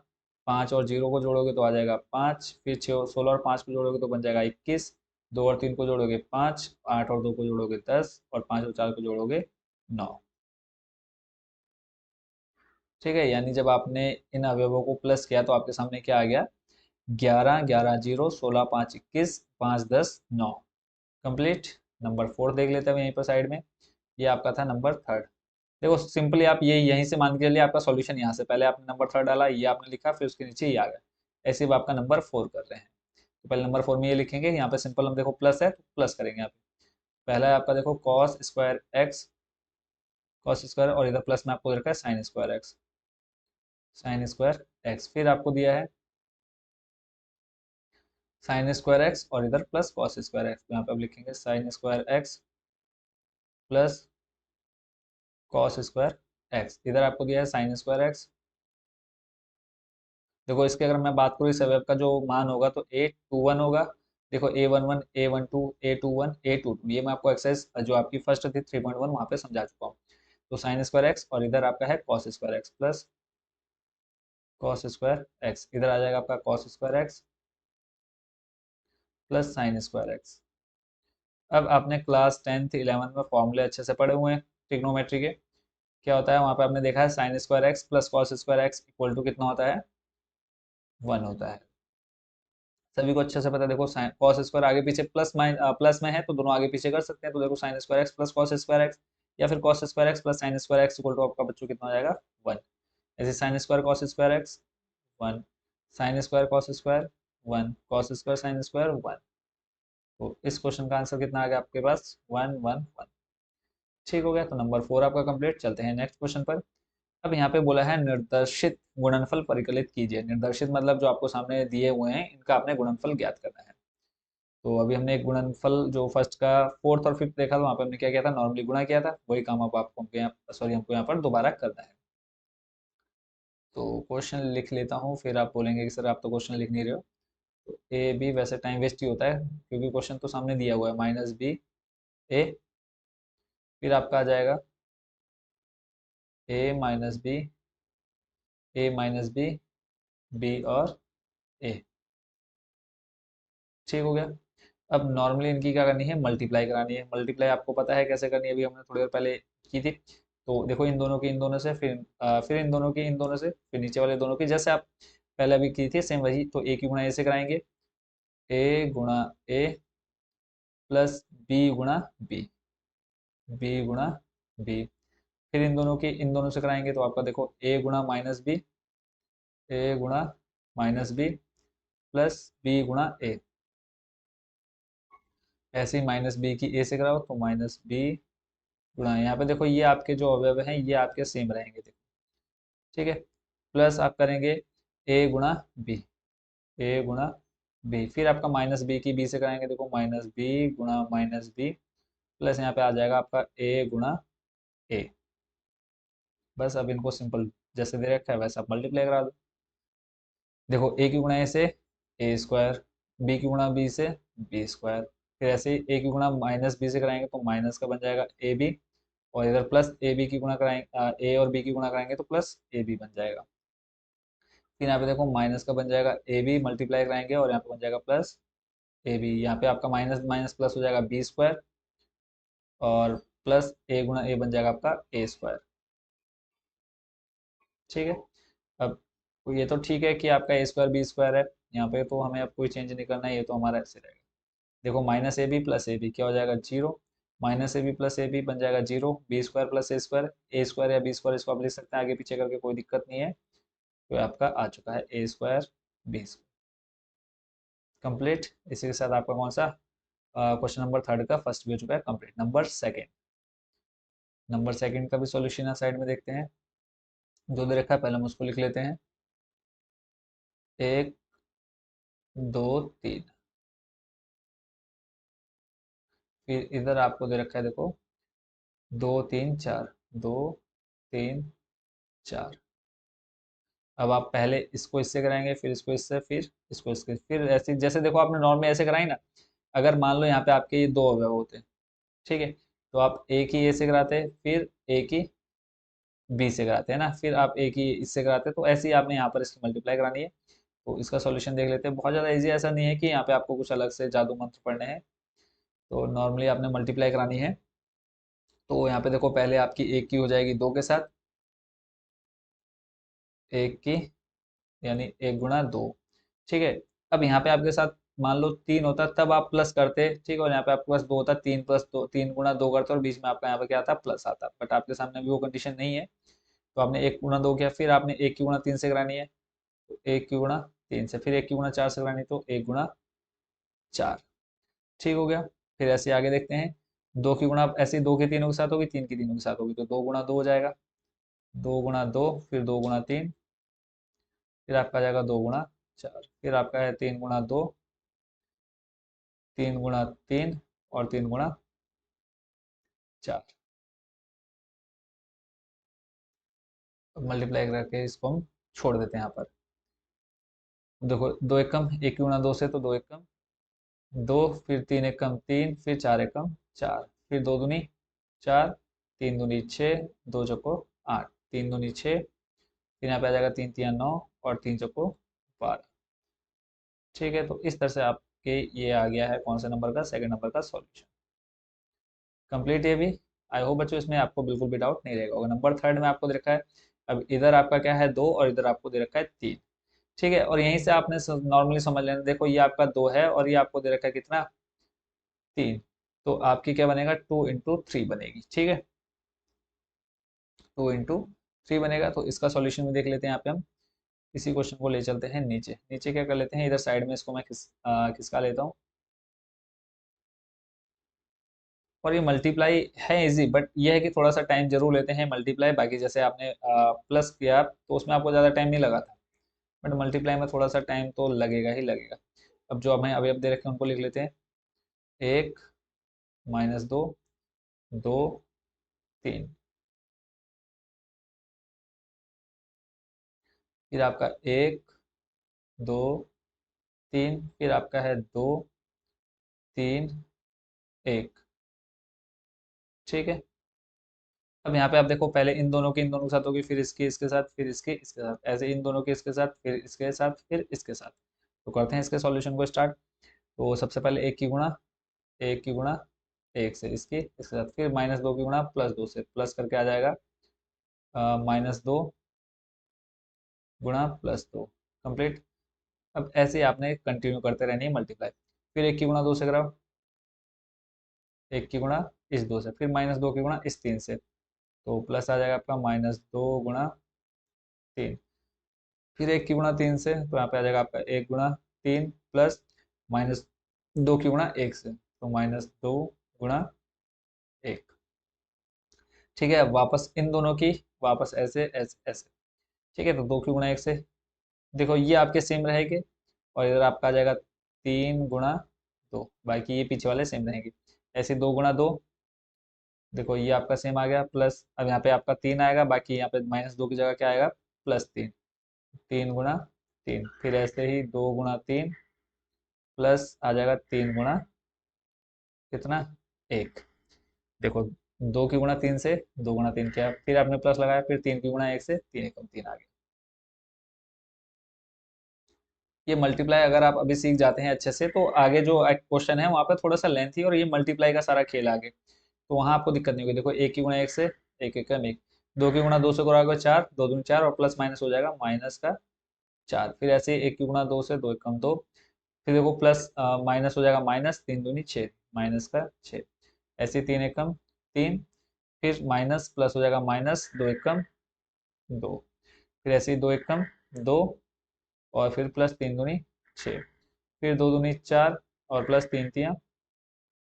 5 और 0 को जोड़ोगे तो आ जाएगा 5। फिर 6 16 और 5 को जोड़ोगे तो बन जाएगा 21। 2 और 3 को जोड़ोगे 5। 8 और 2 को जोड़ोगे 10 और 5 और 4 को जोड़ोगे 9। ठीक है, यानी जब आपने इन अवयवों को प्लस किया तो आपके सामने क्या आ गया, 11 11 0 16 5 21 5 10 9। कंप्लीट। नंबर 4 देख लेते हैं यहीं पर साइड में। ये आपका था नंबर थर्ड। देखो सिंपली आप ये यहीं से मान के चलिए आपका सॉल्यूशन यहाँ से, पहले आपने नंबर थर्ड डाला, ये आपने लिखा, फिर उसके नीचे ये आ गया। ऐसे अब आपका नंबर 4 कर रहे हैं। तो पहले नंबर 4 में ये लिखेंगे, यहाँ पे सिंपल हम देखो प्लस है तो प्लस करेंगे यहाँ पे। पहला है आपका देखो cos square x, cos square, और इधर प्लस में आपको रखा है sine square x, sign square x. फिर आपको दिया है साइन स्क्वायर एक्स और इधर प्लस कॉस स्क्वायर एक्स। यहाँ पे अब लिखेंगे sign square x plus cos square x. इधर आपको दिया है साइन स्क्वायर एक्स। देखो इसके अगर मैं बात करूँ इस अवयव का जो मान होगा तो A21 होगा। देखो A11 A12 A21 A22, ये मैं आपको एक्सरसाइज जो आपकी फर्स्ट थी 3.1 वहाँ पे समझा चुका हूँ। तो साइन स्क्वायर एक्स और इधर आपका है cos square x plus cos square x. इधर आ जाएगा आपका cos square x plus sine square x. अब आपने क्लास 10th 11th में फॉर्मूले अच्छे से पढ़े हुए हैं ट्रिग्नोमेट्री के। क्या होता है वहाँ पे आपने देखा है sine square x plus cos square x equal to कितना होता है, 1 होता है। सभी को अच्छे से पता है। देखो साइन कॉस स्क्वायर आगे पीछे प्लस में है तो दोनों आगे पीछे कर सकते हैं। तो देखो sine square x plus cos square x, या फिर cos square x plus sine square x equal to आपका बच्चों कितना हो जाएगा, 1। ऐसे sine square cos square x 1, sine square cos square 1, cos square sine square 1। तो इस क्वेश्चन का आंसर कितना आ गया आपके पास, 1 1 1। ठीक हो गया, तो नंबर 4 आपका कंप्लीट। चलते हैं नेक्स्ट क्वेश्चन पर। अब यहाँ पे बोला है निर्देशित गुणनफल परिकलित कीजिए। निर्देशित मतलब जो आपको सामने दिए हुए हैं इनका आपने गुणनफल ज्ञात करना है। तो अभी हमने एक गुणनफल जो फर्स्ट का फोर्थ और फिफ्थ देखा था वहाँ पे हमने क्या किया था, नॉर्मली गुणा किया था। वही काम अब आपको हमको यहाँ सॉरी हमको यहाँ पर दोबारा करना है। तो क्वेश्चन लिख लेता हूँ, फिर आप बोलेंगे कि सर आप तो क्वेश्चन लिख नहीं रहे हो। तो ए बी वैसे टाइम वेस्ट ही होता है क्योंकि क्वेश्चन तो सामने दिया हुआ है, माइनस बी ए। फिर आपका आ जाएगा a minus B, A minus B, B और ए। ठीक हो गया। अब नॉर्मली इनकी क्या करनी है, मल्टीप्लाई करानी है। मल्टीप्लाई आपको पता है कैसे करनी है, अभी हमने थोड़ी देर पहले की थी। तो देखो इन दोनों की इन दोनों से, फिर इन दोनों की इन दोनों से, फिर नीचे वाले दोनों की, जैसे आप पहले अभी की थी सेम वही। तो ए की गुणा ए से कराएंगे, ए गुणा ए प्लस बी गुणा बी, बी गुणा बी। फिर इन दोनों की इन दोनों से कराएंगे तो आपका देखो ए गुणा माइनस बी, ए गुणा माइनस बी प्लस बी गुणा ए। ऐसे ही माइनस बी की ए से कराओ तो माइनस बी गुणा, यहाँ पे देखो ये आपके जो अवयव हैं ये आपके सेम रहेंगे देखो। ठीक है, प्लस आप करेंगे ए गुणा बी, ए गुणा बी। फिर आपका माइनस बी की बी से कराएंगे, देखो माइनस बी गुणा माइनस बी प्लस यहाँ पे आ जाएगा आपका ए गुणा ए। बस अब इनको सिंपल जैसे दे रखा है वैसे आप मल्टीप्लाई करा दो। देखो ए की गुणा ए से ए स्क्वायर, बी की गुणा बी से बी स्क्वायर। फिर ऐसे ही ए की गुणा माइनस बी से कराएंगे तो माइनस का बन जाएगा ए बी, और इधर प्लस ए बी की गुणा कराएंगे, ए और बी की गुणा कराएंगे तो प्लस ए बी बन जाएगा। फिर यहाँ पे देखो माइनस का बन जाएगा ए बी, मल्टीप्लाई कराएंगे और यहाँ पे बन जाएगा प्लस ए बी। यहाँ पे आपका माइनस माइनस प्लस हो जाएगा बी स्क्वायर, और प्लस ए गुणा ए बन जाएगा आपका ए स्क्वायर। ठीक है। अब तो ये तो ठीक है कि आपका ए स्क्वायर बी स्क्वायर है, यहाँ पे तो हमें अब कोई चेंज नहीं करना है, ये तो हमारा ऐसे रहेगा। देखो minus A B plus A B क्या हो जाएगा, zero. Minus A B plus A B बन जाएगा zero, B square plus A square या बी स्क्वायर इसको आप लिख सकते हैं आगे पीछे करके, कोई दिक्कत नहीं है। तो आपका आ चुका है ए स्क्वायर बी स्क्वायर। कंप्लीट। इसी के साथ आपका कौन सा क्वेश्चन नंबर थर्ड का फर्स्ट भी हो चुका है complete. Number second, number second का भी सॉल्यूशन साइड में देखते हैं। जो दे रखा है पहले हम उसको लिख लेते हैं, 1 2 3। फिर इधर आपको दे रखा है देखो 2 3 4, 2 3 4। अब आप पहले इसको इससे कराएंगे, फिर इसको इससे, फिर इसको इसके, फिर ऐसे जैसे देखो आपने नॉर्मल ऐसे कराई ना। अगर मान लो यहाँ पे आपके ये दो अवयव होते, ठीक है, तो आप एक ही ए से कराते, फिर एक ही बी से कराते हैं ना, फिर आप एक ही इससे कराते, तो ऐसे ही आपने यहाँ पर इसकी मल्टीप्लाई करानी है। तो इसका सॉल्यूशन देख लेते हैं। बहुत ज़्यादा इजी ऐसा नहीं है कि यहाँ पे आपको कुछ अलग से जादू मंत्र पढ़ने हैं। तो नॉर्मली आपने मल्टीप्लाई करानी है। तो यहाँ पे देखो पहले आपकी एक की हो जाएगी दो के साथ, एक की, यानी एक गुणा दो, ठीक है। अब यहाँ पे आपके साथ मान लो तीन होता तब आप प्लस करते, ठीक है, और यहाँ पे आपके पास दो होता, तीन प्लस दो, तीन गुणा दो करते और बीच में आपका यहाँ पे क्या आता प्लस आता, बट आपके सामने भी वो कंडीशन नहीं है। तो आपने एक गुणा दो किया, फिर आपने एक की गुणा तीन से करानी है, तो एक की गुणा तीन से, फिर एक की गुणा चार से करानी, तो एक गुणा चार, ठीक हो गया। फिर ऐसे आगे देखते हैं, दो की गुणा ऐसे दो की तीनों के साथ होगी, तीन की तीनों के साथ होगी, तो दो गुणा दो हो जाएगा, दो गुणा दो, फिर दो गुणा तीन, फिर आपका आ जाएगा दो गुणा चार, फिर आपका है तीन गुणा दो, तीन गुणा तीन, और तीन गुणा चार। मल्टीप्लाई करके इसको हम छोड़ देते हैं यहाँ पर। देखो दो एकम, एक की गुणा दो से, तो दो एकम दो, फिर तीन एकम तीन, फिर चार एकम चार, फिर दो दूनी चार, तीन दूनी छः, दो चौको आठ, तीन दूनी छः, फिर यहाँ पे आ जाएगा तीन तिया नौ, और तीन चौको बारह, ठीक है। तो इस तरह से आपके ये आ गया है कौन से नंबर का, सेकंड नंबर का सॉल्यूशन कंप्लीट। ये भी आई होप बच्चों इसमें आपको बिल्कुल भी डाउट नहीं रहेगा होगा। नंबर थर्ड में आपको दे रखा है, अब इधर आपका क्या है दो, और इधर आपको दे रखा है तीन, ठीक है। और यहीं से आपने नॉर्मली समझ लेना, देखो ये आपका दो है और ये आपको दे रखा है कितना, तीन, तो आपकी क्या बनेगा, टू इंटू थ्री बनेगी, ठीक है, टू इंटू थ्री बनेगा। तो इसका सॉल्यूशन भी देख लेते हैं यहाँ पे हम। इसी क्वेश्चन को ले चलते हैं नीचे, नीचे क्या कर लेते हैं, इधर साइड में इसको मैं किसका लेता हूँ। और ये मल्टीप्लाई है इजी, बट ये है कि थोड़ा सा टाइम जरूर लेते हैं मल्टीप्लाई। बाकी जैसे आपने प्लस किया तो उसमें आपको ज़्यादा टाइम नहीं लगा था, बट मल्टीप्लाई में थोड़ा सा टाइम तो लगेगा ही लगेगा। अब जो हमें अभी अब दे रखे हैं उनको लिख लेते हैं, एक माइनस दो, दो तीन, फिर आपका एक दो तीन, फिर आपका है दो तीन एक, ठीक है। अब यहाँ पे आप देखो पहले इन दोनों की इन दोनों के साथ होगी, फिर इसकी इसके साथ, फिर इसके इसके साथ, ऐसे इन दोनों के इसके साथ, फिर इसके साथ, फिर इसके साथ। तो करते हैं इसके सॉल्यूशन को स्टार्ट। तो सबसे पहले एक की गुणा, एक की गुणा एक से, इसकी इसके साथ, फिर माइनस दो की गुणा प्लस दो से, प्लस करके आ जाएगा माइनस दो गुणा प्लस दो, कंप्लीट। अब ऐसे ही आपने कंटिन्यू करते रहनी है मल्टीप्लाई। फिर एक की गुणा दो से कराओ, एक की गुणा इस दो से, फिर माइनस दो की गुणा इस तीन से, तो प्लस आ जाएगा आपका माइनस दो गुणा तीन, फिर एक की गुणा तीन से, तो यहाँ पे आ जाएगा आपका एक गुणा तीन, प्लस माइनस दो की गुणा एक से, तो माइनस दो गुणा एक, ठीक है। वापस इन दोनों की, वापस ऐसे ऐसे ऐसे, ठीक है। तो दो की गुणा एक से, देखो ये आपके सेम रहेंगे, और इधर आपका आ जाएगा तीन गुणा दो, बाकी ये पीछे वाले सेम रहेंगे। ऐसे दो गुणा दो, देखो ये आपका सेम आ गया, प्लस अब यहाँ पे आपका तीन आएगा, बाकी यहाँ पे माइनस दो की जगह क्या आएगा, प्लस तीन, तीन गुणा तीन, फिर ऐसे ही दो गुणा तीन, प्लस आ जाएगा तीन गुणा कितना, एक, देखो दो की गुणा तीन से दो गुणा तीन किया, फिर आपने प्लस लगाया, फिर तीन की गुणा एक से, तीन एकम तीन आ गया। ये मल्टीप्लाई अगर आप अभी सीख जाते हैं अच्छे से, तो आगे जो क्वेश्चन है वहाँ पे थोड़ा सा लेंथी, और ये मल्टीप्लाई का सारा खेल आगे, तो वहाँ आपको दिक्कत नहीं होगी। देखो एक की गुणा एक से, एक एकम एक, दो की गुणा दो से करोगे चार, दो दूनी चार, और प्लस माइनस हो जाएगा माइनस का चार, फिर ऐसे ही एक की गुणा दो से, दो एकम दो, फिर देखो प्लस माइनस हो जाएगा माइनस, तीन दूनी छः, माइनस का छः, ऐसे ही तीन एकम तीन, फिर माइनस प्लस हो जाएगा माइनस, दो एकम दो, फिर ऐसे ही दो एकम दो, और फिर प्लस तीन दूनी छः, फिर दो दूनी चार, और प्लस तीन तियाँ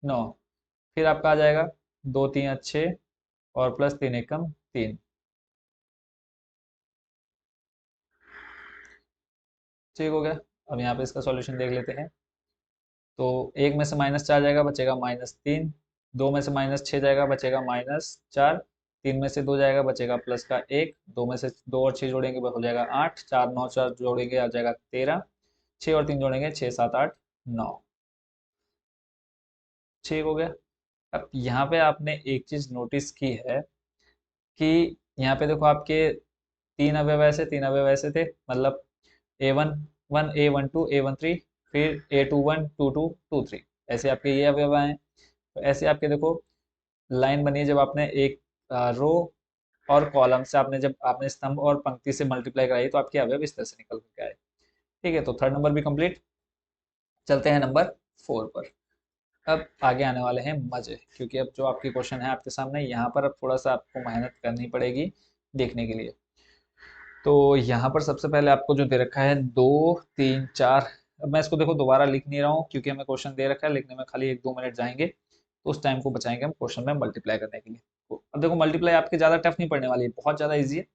नौ, फिर आपका आ जाएगा दो तियाँ छः, और प्लस तीन एकम तीन, ठीक हो गया। अब यहाँ पे इसका सॉल्यूशन देख लेते हैं। तो एक में से माइनस चार जाएगा, बचेगा माइनस तीन, दो में से माइनस छः जाएगा, बचेगा माइनस चार, 3 में से 2 जाएगा, बचेगा प्लस का 1, 2 में से 2 और 6 जोड़ेंगे हो जाएगा 8, 4 9 4 जोड़ेंगे आ जाएगा 13, 6 और 3 जोड़ेंगे 6 7 8 9, 6 हो गया। अब यहाँ पे आपने एक चीज नोटिस की है कि यहाँ पे देखो आपके तीन अवयव ऐसे थे, मतलब A11 A12 A13, फिर A21 22 23, ऐसे आपके ये अवयव आए हैं। तो ऐसे आपके देखो लाइन बनी है, जब आपने एक रो और कॉलम से आपने जब आपने स्तंभ और पंक्ति से मल्टीप्लाई कराई तो आपके अवयव इस तरह से निकल के आए। ठीक है, तो थर्ड नंबर भी कंप्लीट। चलते हैं नंबर 4 पर। अब आगे आने वाले हैं मजे, क्योंकि अब जो आपकी क्वेश्चन है आपके सामने, यहाँ पर अब थोड़ा सा आपको मेहनत करनी पड़ेगी देखने के लिए। तो यहाँ पर सबसे पहले आपको जो दे रखा है 2 3 4, अब मैं इसको देखो दोबारा लिख नहीं रहा हूँ क्योंकि हमें क्वेश्चन दे रखा है, लिखने में खाली 1-2 मिनट जाएंगे, तो उस टाइम को बचाएंगे हम क्वेश्चन में मल्टीप्लाई करने के लिए। तो अब देखो मल्टीप्लाई आपके ज़्यादा टफ नहीं पड़ने वाली है, बहुत ज़्यादा ईजी है।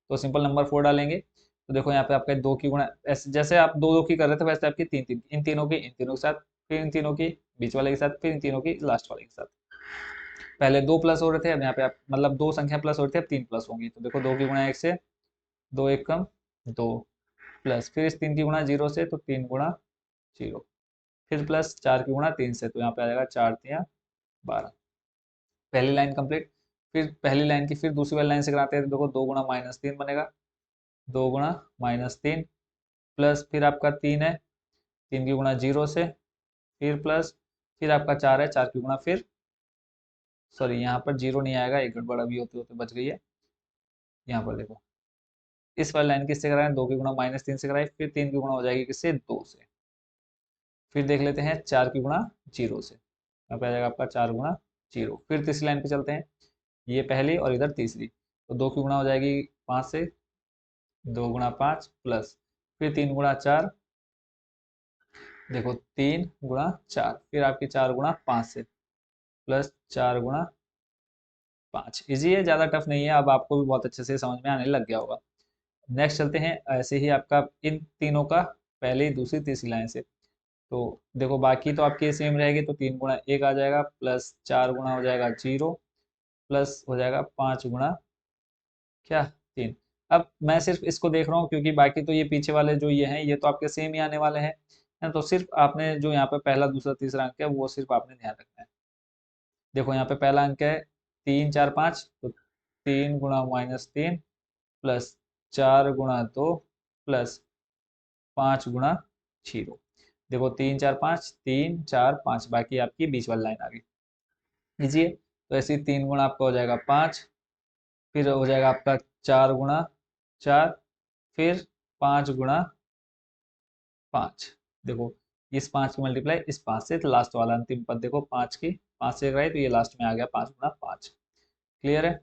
तो सिंपल नंबर 4 डालेंगे, तो देखो यहाँ पे आपका 2 की गुणा, ऐसे जैसे आप 2 2 की कर रहे थे वैसे आपकी 3 3, इन तीनों के साथ, फिर इन तीनों की बीच वाले के साथ, फिर इन तीनों की लास्ट वाले के साथ। पहले 2 प्लस हो रहे थे, अब यहाँ पे आप मतलब 2 संख्या प्लस हो रही थी, अब 3 प्लस होंगी। तो देखो 2 की गुणा 1 से, 2 1 कम 2, प्लस फिर इस 3 की गुणा 0 से, तो 3 गुणा 0, फिर प्लस 4 की गुणा 3 से, तो यहाँ पे आ जाएगा 4 3 12। पहली लाइन कंप्लीट। फिर पहली लाइन की फिर दूसरी वाली लाइन से कराते हैं, तो देखो 2 गुणा -3 बनेगा, 2 गुणा -3, प्लस फिर आपका 3 है, 3 की गुणा 0 से, फिर प्लस फिर आपका 4 है, 4 की गुणा फिर, सॉरी यहाँ पर 0 नहीं आएगा, एक गड़बड़ अभी होते होते बच गई है। यहाँ पर देखो इस वाली लाइन किससे कराएं, 2 की गुणा -3 से कराएं, फिर 3 की गुणा हो जाएगी किससे, 2 से, फिर देख लेते हैं 4 की गुणा 0 से, यहाँ पे आ जाएगा आपका 4 गुणा 0। फिर तीसरी लाइन पे चलते हैं, ये पहली और इधर तीसरी, तो 2 की गुणा हो जाएगी 5 से, 2 गुणा 5, प्लस फिर 3 गुणा 4, देखो 3 गुणा 4, फिर आपकी 4 गुणा 5 से, प्लस 4 गुणा 5। इजी है, ज़्यादा टफ नहीं है, अब आपको भी बहुत अच्छे से समझ में आने लग गया होगा। नेक्स्ट चलते हैं ऐसे ही आपका इन तीनों का पहली दूसरी तीसरी लाइन से। तो देखो बाकी तो आपकी सेम रहेगी, तो 3 गुणा 1 आ जाएगा, प्लस 4 गुणा हो जाएगा 0, प्लस हो जाएगा 5 गुणा क्या 3। अब मैं सिर्फ इसको देख रहा हूँ क्योंकि बाकी तो ये पीछे वाले जो ये हैं ये तो आपके सेम ही आने वाले हैं, है ना? तो सिर्फ आपने जो यहाँ पे पहला दूसरा तीसरा अंक है वो सिर्फ आपने ध्यान रखना है। देखो यहाँ पे पहला अंक है 3 4 5, तो 3 गुणा -3, प्लस 4 गुणा 2, प्लस 5 गुणा 0। देखो 3 4 5, 3 4 5, बाकी आपकी बीच वाली लाइन आ गई। लीजिए, तो ऐसे ही 3 गुणा आपका हो जाएगा 5, फिर हो जाएगा आपका 4 गुणा 4, फिर 5 गुणा 5। देखो इस 5 की मल्टीप्लाई इस 5 से, तो लास्ट वाला अंतिम पद देखो 5 की 5 से कराई तो ये लास्ट में आ गया 5 गुणा 5। क्लियर है?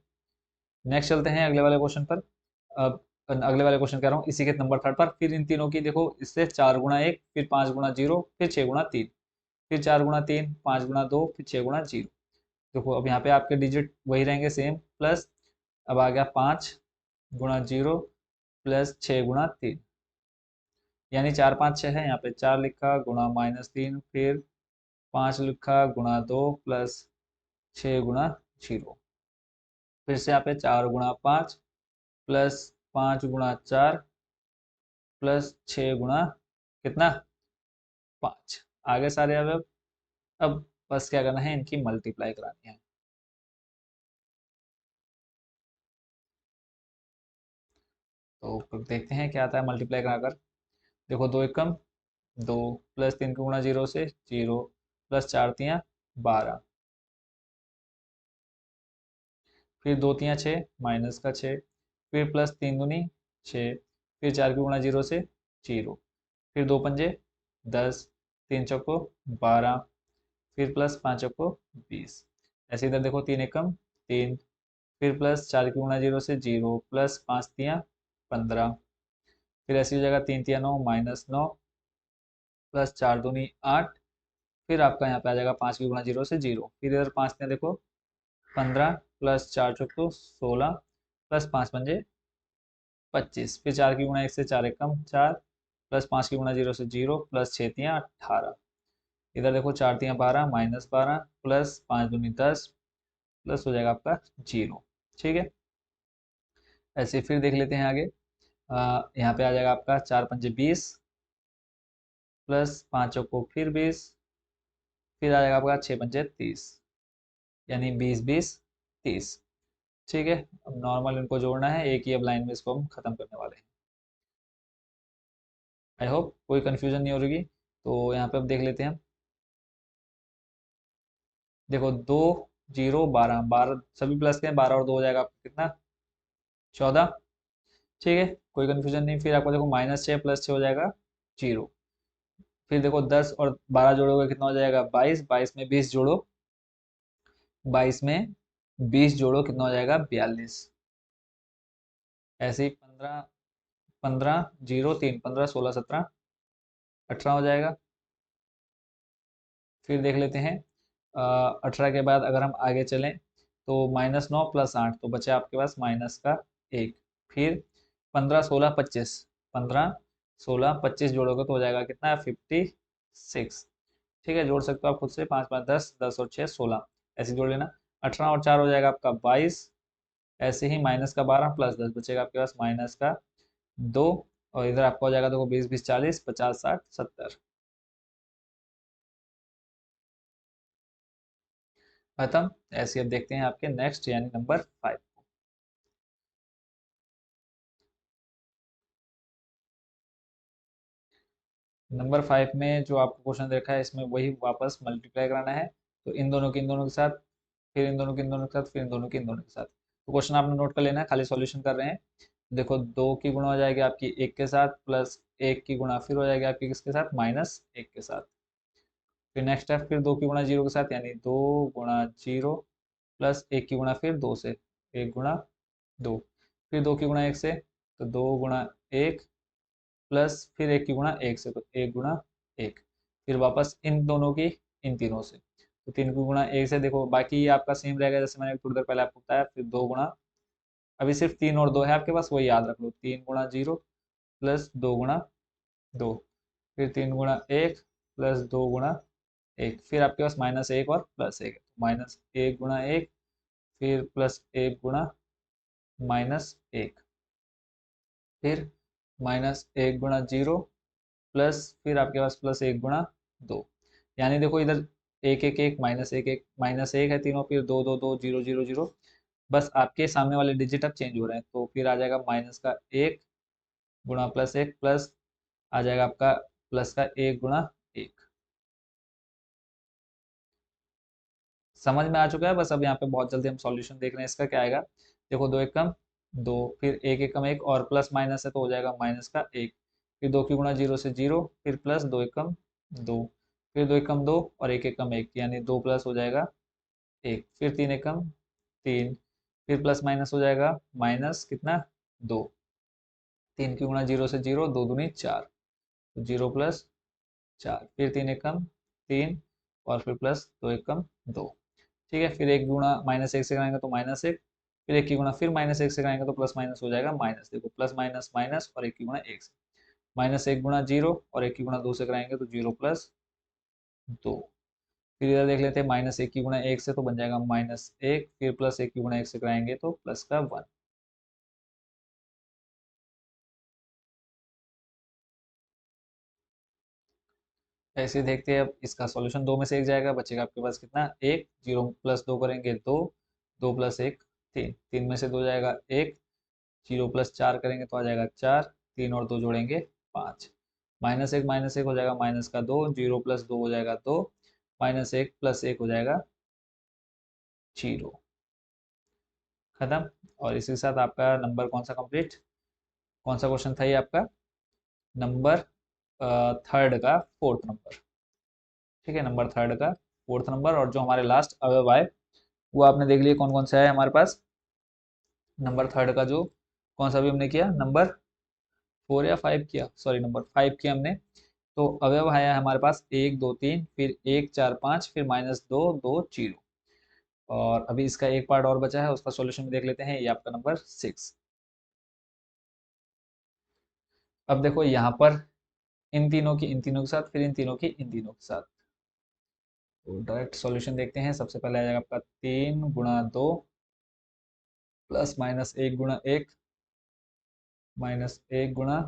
नेक्स्ट चलते हैं अगले वाले क्वेश्चन पर। अब अगले वाले क्वेश्चन कह रहा हूँ इसी के नंबर 3 पर, फिर इन तीनों की देखो इससे 4 गुणा 1, फिर 5 गुणा 0, फिर 6 गुणा 3, फिर 4 गुणा 3, 5 गुणा 2, फिर 6 गुणा 0। देखो अब यहाँ पे आपके डिजिट वही रहेंगे सेम, प्लस अब आ गया 5 गुणा 0, प्लस 6 गुणा 3, यानी 4 5 6 है, यहाँ पे 4 लिखा गुणा -3, फिर 5 लिखा गुणा 2, प्लस 6 गुणा 0। फिर से यहाँ पे 4 गुणा 5, प्लस 5 गुणा 4, प्लस 6 गुणा कितना 5। आगे सारे अब बस क्या करना है, इनकी मल्टीप्लाई करानी है। तो फिर देखते हैं क्या आता है मल्टीप्लाई कराकर। देखो 2 एकम 2, प्लस 3 का गुणा 0 से 0, प्लस 4 तियाँ 12, फिर 2 तियाँ 6, माइनस का 6, फिर प्लस 3 दूनी 6, फिर 4 की गुणा 0 से 0, फिर 2 पंजे 10, 3 चौको 12, फिर प्लस 5 चौको 20। ऐसे इधर देखो 3 एकम 3, फिर प्लस 4 की गुणा 0 से 0, प्लस 5 तियाँ 15, फिर ऐसी जगह 3 तियाँ 9, -9, प्लस 4 दूनी 8, फिर आपका यहाँ पे आ जाएगा 5 की गुणा 0 से 0, फिर इधर 5 तियाँ देखो 15, प्लस 4 चौको 16, प्लस 5 पंजे 25, फिर 4 की गुणा 1 से 4 एकम 4, प्लस 5 की गुणा 0 से 0, प्लस 6 तियाँ 18, इधर देखो 4 तियाँ 12, -12, प्लस 5 दूनी 10, प्लस हो जाएगा आपका 0। ठीक है, ऐसे फिर देख लेते हैं आगे। यहाँ पे आ जाएगा आपका 4×5 = 20, प्लस 5 फिर 20, फिर आ जाएगा आपका 6×5 = 30, यानी 20, 20, 30। ठीक है, अब नॉर्मल इनको जोड़ना है, एक ही अब लाइन में इसको हम खत्म करने वाले हैं। आई होप कोई कंफ्यूजन नहीं हो रही। तो यहाँ पे अब देख लेते हैं। देखो 2, 0, 12, 12 सभी प्लस के हैं, 12 और 2 हो जाएगा आपका कितना, 14। ठीक है, कोई कंफ्यूजन नहीं। फिर आपको देखो -6 + 6 हो जाएगा 0। फिर देखो 10 और 12 जोड़ोगे कितना हो जाएगा, 22, 22 में 20 जोड़ो, 22 में 20 जोड़ो कितना हो जाएगा, 42। ऐसे ही 15, 15, 0, 3, 15, 16, 17, 18 हो जाएगा। फिर देख लेते हैं 18 के बाद अगर हम आगे चलें तो -9 + 8, तो बचे आपके पास माइनस का 1। फिर 15, 16, 25, 15, 16, 25 जोड़ोगे तो हो जाएगा कितना, 56। ठीक है, जोड़ सकते हो आप खुद से, 5, 5, 10, 10 और 6, 16, ऐसे जोड़ लेना। 18 और 4 हो जाएगा आपका 22। ऐसे ही -12 + 10 बचेगा आपके पास -2। और इधर आपका हो जाएगा देखो 20, 20, 40, 50, 60, 70। खत्म। ऐसे अब देखते हैं आपके नेक्स्ट यानी नंबर 5। नंबर 5 में जो आपको क्वेश्चन देखा है इसमें वही वापस मल्टीप्लाई कराना है। तो इन दोनों के इन दोनों के साथ, फिर इन दोनों के इन दोनों के साथ, फिर इन दोनों के इन दोनों के साथ। तो क्वेश्चन आपने नोट कर लेना है, खाली सॉल्यूशन कर रहे हैं। देखो 2 की गुणा हो जाएगी आपकी 1 के साथ, प्लस 1 की गुणा फिर हो जाएगी आपकी किसके साथ, -1 के साथ। फिर नेक्स्ट है फिर 2 की गुणा 0 के साथ, यानी 2 गुणा 0, प्लस 1 की गुणा फिर 2 से, 1 गुणा 2। फिर 2 की गुणा 1 से, तो 2 गुणा 1, प्लस फिर 1 की गुणा 1 से, तो 1 गुणा 1। फिर वापस इन दोनों की इन तीनों से, तो 3 की गुणा 1 से, देखो बाकी आपका सेम रहेगा जैसे मैंने थोड़ी देर पहले आपको बताया। फिर 2 गुणा, अभी सिर्फ 3 और 2 है आपके पास, वही याद रख लो, 3 गुणा 0, प्लस 2 गुणा 2। फिर 3 गुणा 1, प्लस 2 गुणा 1। फिर आपके पास -1 और +1 है, -1 गुणा 1, फिर +1 गुणा -1। फिर -1 गुणा 0, प्लस फिर आपके पास +1 गुणा 2। यानी देखो इधर 1, 1, 1, -1, 1, -1 है तीनों, फिर 2, 2, 2, 0, 0, 0। बस आपके सामने वाले डिजिट अब चेंज हो रहे हैं, तो फिर आ जाएगा माइनस का 1 गुणा +1, प्लस आ जाएगा आपका प्लस का 1 गुणा 1। समझ में आ चुका है। बस अब यहाँ पे बहुत जल्दी हम सॉल्यूशन देख रहे हैं, इसका क्या आएगा। देखो 2 एकम 2, फिर 1 एकम 1, और प्लस माइनस है तो हो जाएगा माइनस का 1। फिर 2 की गुणा 0 से 0, फिर प्लस 2 एकम 2, फिर 2 एकम 2 और 1 एकम 1, यानी 2 प्लस हो जाएगा 1। फिर 3 एकम 3, फिर प्लस माइनस हो जाएगा माइनस कितना 2। 3 की गुणा 0 से 0, 2 दूनी 4, तो 0 प्लस 4। फिर 3 एकम 3, और फिर प्लस 2 एकम 2। ठीक है, फिर 1 गुणा -1 से कराएंगे तो -1, फिर 1 की गुणा फिर -1 से कराएंगे तो प्लस माइनस हो जाएगा माइनस। देखो प्लस माइनस माइनस, और 1 की गुणा 1 से, -1 गुणा 0, और 1 की गुणा 2 से कराएंगे तो 0 + 2। फिर इधर देख लेते हैं, -1 की गुणा 1 से तो बन जाएगा -1, फिर +1 की गुणा 1 से कराएंगे तो प्लस का 1। ऐसे ही देखते हैं, अब इसका सॉल्यूशन 2 में से एक जाएगा, बचेगा आपके पास कितना, 1, 0 + 2 करेंगे 2, 2 + 1 3, 3 में से 2 जाएगा 1, 0 + 4 करेंगे तो आ जाएगा 4, 3 और 2 जोड़ेंगे 5। -1 हो जाएगा माइनस का 2, 0 + 2 हो जाएगा 2, -1 + 1 हो जाएगा 0। खत्म। और इसी के साथ आपका नंबर कौन सा कंप्लीट, कौन सा क्वेश्चन था ये आपका, नंबर थर्ड का फोर्थ नंबर। ठीक है, नंबर थर्ड का फोर्थ नंबर। और जो हमारे लास्ट अवयव आए वो आपने देख लिया कौन कौन से है हमारे पास। नंबर थर्ड का जो कौन सा भी हमने किया, नंबर 4 या 5 किया, सॉरी नंबर 5 किया हमने। तो अवयव आया है हमारे पास 1, 2, 3, फिर 1, 4, 5, फिर -2, 2, 0। और अभी इसका एक पार्ट और बचा है, उसका सॉल्यूशन भी देख लेते हैं। ये आपका नंबर 6। अब देखो यहाँ पर इन तीनों की इन तीनों के साथ, फिर इन तीनों की इन तीनों के साथ, तो डायरेक्ट सॉल्यूशन देखते हैं। सबसे पहले आ जाएगा आपका 3 गुणा 2, प्लस माइनस एक गुणा एक, माइनस एक गुणा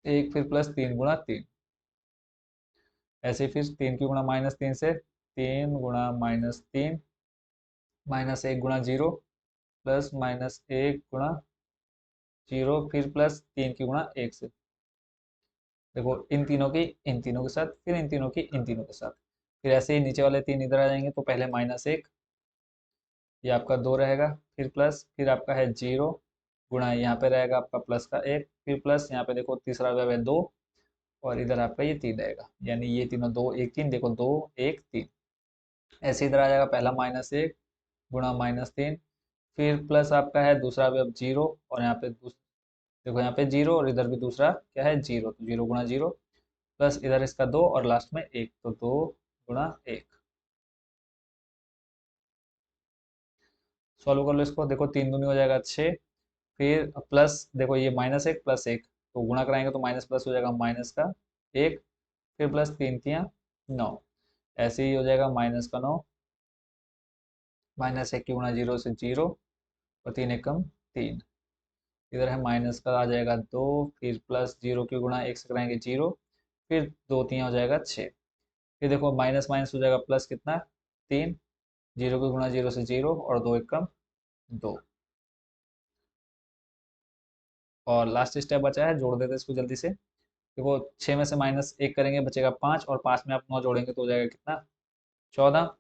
एक, फिर प्लस तीन गुणा तीन। ऐसे फिर तीन की गुणा माइनस तीन से, तीन गुणा माइनस तीन, माइनस एक गुणा जीरो, प्लस माइनस एक गुणा जीरो, फिर प्लस तीन की गुणा एक से। देखो इन तीनों की इन तीनों के साथ, फिर इन तीनों की इन तीनों के साथ, फिर ऐसे ही नीचे वाले तीन इधर आ जाएंगे। तो पहले माइनस एक, ये आपका दो रहेगा, फिर प्लस, फिर आपका है जीरो, गुणा यहाँ पे रहेगा आपका प्लस का एक, फिर प्लस यहाँ पे देखो तीसरा जो है दो, और इधर आपका ये तीन रहेगा, यानी ये तीनों दो एक तीन, देखो दो एक तीन। ऐसे इधर आ जाएगा पहला माइनस एक गुणा माइनस तीन, फिर प्लस आपका है दूसरा अवयव जीरो, और यहाँ पे देखो यहाँ पे जीरो, और इधर भी दूसरा क्या है जीरो, तो जीरो गुणा जीरो, प्लस इधर इसका दो, और लास्ट में एक, तो दो गुणा एक। सॉल्व कर लो इसको, देखो तीन दूनी हो जाएगा छः, फिर प्लस देखो ये माइनस एक प्लस एक, तो गुणा कराएंगे तो माइनस प्लस हो जाएगा माइनस का एक, फिर प्लस तीन तियाँ नौ, ऐसे ही हो जाएगा माइनस का नौ, माइनस एक की गुणा जीरो से जीरो, और तीन एकम तीन, इधर है माइनस का आ जाएगा दो, फिर प्लस जीरो की गुणा एक से कराएंगे जीरो, फिर दो तियाँ हो जाएगा छः, फिर देखो माइनस माइनस हो जाएगा प्लस कितना तीन, जीरो की गुणा जीरो से जीरो, और दो एकम दो। और लास्ट स्टेप बचा है, जोड़ देते हैं इसको जल्दी से। देखो छः में से माइनस एक करेंगे बचेगा पाँच, और पाँच में आप नौ जोड़ेंगे तो हो जाएगा कितना चौदह,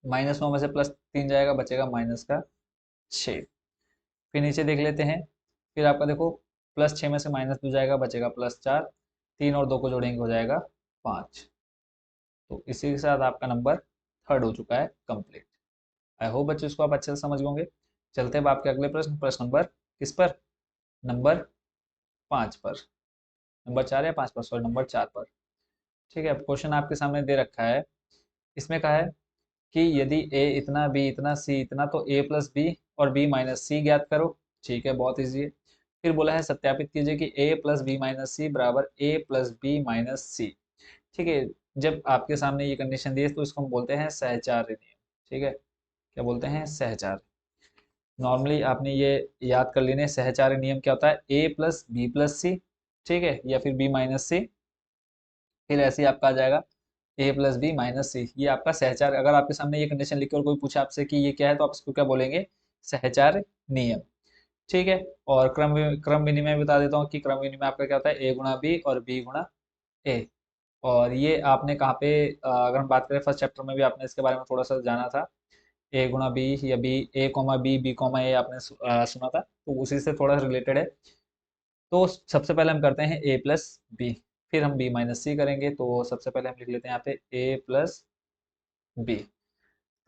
माइनस नौ में से प्लस तीन जाएगा बचेगा माइनस का छः। फिर नीचे देख लेते हैं, फिर आपका देखो प्लस छः में से माइनस दो जाएगा बचेगा प्लस चार, तीन और दो को जोड़ेंगे हो जाएगा पाँच। तो इसी के साथ आपका नंबर थर्ड हो चुका है कंप्लीट। आई होप बच्चों इसको आप अच्छे से समझ होंगे। चलते हैं अब आपके अगले प्रश्न, प्रश्न नंबर किस पर, नंबर पाँच पर, नंबर चार या पाँच पर, सॉरी नंबर चार पर। ठीक है, अब क्वेश्चन आपके सामने दे रखा है, इसमें कहा है कि यदि ए इतना, बी इतना, सी इतना, तो ए प्लस बी और बी माइनस सी ज्ञात करो। ठीक है, बहुत ईजी है। फिर बोला है सत्यापित कीजिए कि ए प्लस बी माइनस सी बराबर ए प्लस बी माइनस सी। ठीक है, जब आपके सामने ये कंडीशन दी है तो इसको हम बोलते हैं सहचार्य नियम। ठीक है, क्या बोलते हैं, सहचार्य। नॉर्मली आपने ये याद कर लेने, सहचार्य नियम क्या होता है, ए प्लस बी प्लस सी, ठीक है, या फिर बी माइनस सी, फिर ऐसे ही आपका आ जाएगा ए प्लस बी माइनस सी। ये आपका सहचार, अगर आपके सामने ये कंडीशन लिखी और कोई पूछे आपसे कि ये क्या है, तो आप इसको क्या बोलेंगे, सहचार नियम। ठीक है, और क्रम विनिमय बता देता हूँ कि क्रम विनिमय आपका क्या होता है, ए गुणा बी और बी गुणा ए। और ये आपने कहाँ पे, अगर हम बात करें फर्स्ट चैप्टर में भी आपने इसके बारे में थोड़ा सा जाना था, ए गुणा बी या बी, ए कॉमा बी, बी कॉमा ए आपने सुना था, तो उसी से थोड़ा रिलेटेड है। तो सबसे पहले हम करते हैं ए प्लस बी, फिर हम बी माइनस सी करेंगे। तो सबसे पहले हम लिख लेते हैं यहाँ पे ए प्लस बी।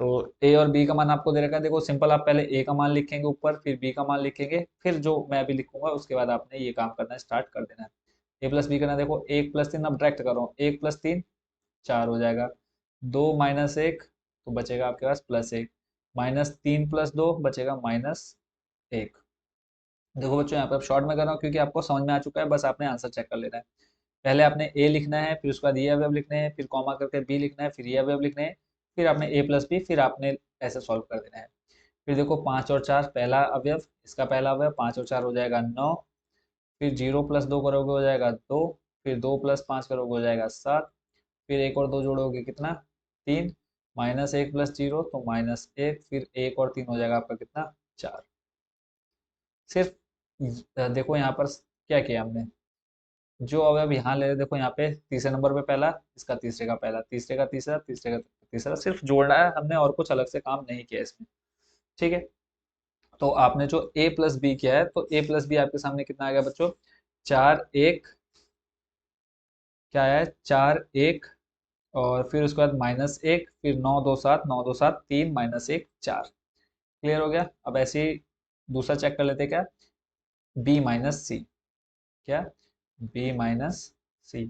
तो ए और बी का मान आपको दे रखा है, देखो सिंपल, आप पहले ए का मान लिखेंगे ऊपर, फिर बी का मान लिखेंगे, फिर जो मैं अभी लिखूंगा उसके बाद आपने ये काम करना स्टार्ट कर देना है। ए प्लस बी करना है, देखो एक प्लस तीन, अब डायरेक्ट कर रहा हूँ, एक प्लस तीन चार हो जाएगा, दो माइनस एक तो बचेगा आपके पास प्लस एक, माइनस तीन प्लस दो बचेगा माइनस एक। देखो बच्चों यहाँ पे अब शॉर्ट में कर रहा हूँ क्योंकि आपको समझ में आ चुका है, बस आपने आंसर चेक कर लेना है। पहले आपने ए लिखना है, फिर उसके बाद ये अवयव लिखने हैं, फिर कॉमा करके बी लिखना है, फिर ये अवयव लिखने हैं, फिर आपने ए प्लस बी, फिर आपने ऐसे सॉल्व कर देना है। फिर देखो पाँच और चार, पहला अवयव, इसका पहला अवयव, पाँच और चार हो जाएगा नौ, फिर जीरो प्लस दो करोगे हो जाएगा दो, फिर दो प्लस पाँच करोगे हो जाएगा सात, फिर एक और दो जोड़ोगे कितना तीन, माइनस एक प्लस जीरो तो माइनस एक, फिर एक और तीन हो जाएगा आपका कितना चार। सिर्फ देखो यहाँ पर क्या किया हमने, जो अवयव यहाँ ले रहे, देखो यहाँ पे तीसरे नंबर पे पहला, इसका तीसरे का पहला, तीसरे का तीसरा, तीसरे का तीसरा, सिर्फ जोड़ना है हमने, और कुछ अलग से काम नहीं किया इसमें। ठीक है, तो आपने जो ए प्लस बी किया है, तो ए प्लस बी आपके सामने कितना आ गया बच्चों, चार एक, क्या आया है चार एक, और फिर उसके बाद माइनस एक, फिर नौ दो सात, नौ दो सात तीन, माइनस एक चार। क्लियर हो गया। अब ऐसे ही दूसरा चेक कर लेते हैं, क्या बी माइनस सी, क्या बी माइनस सी।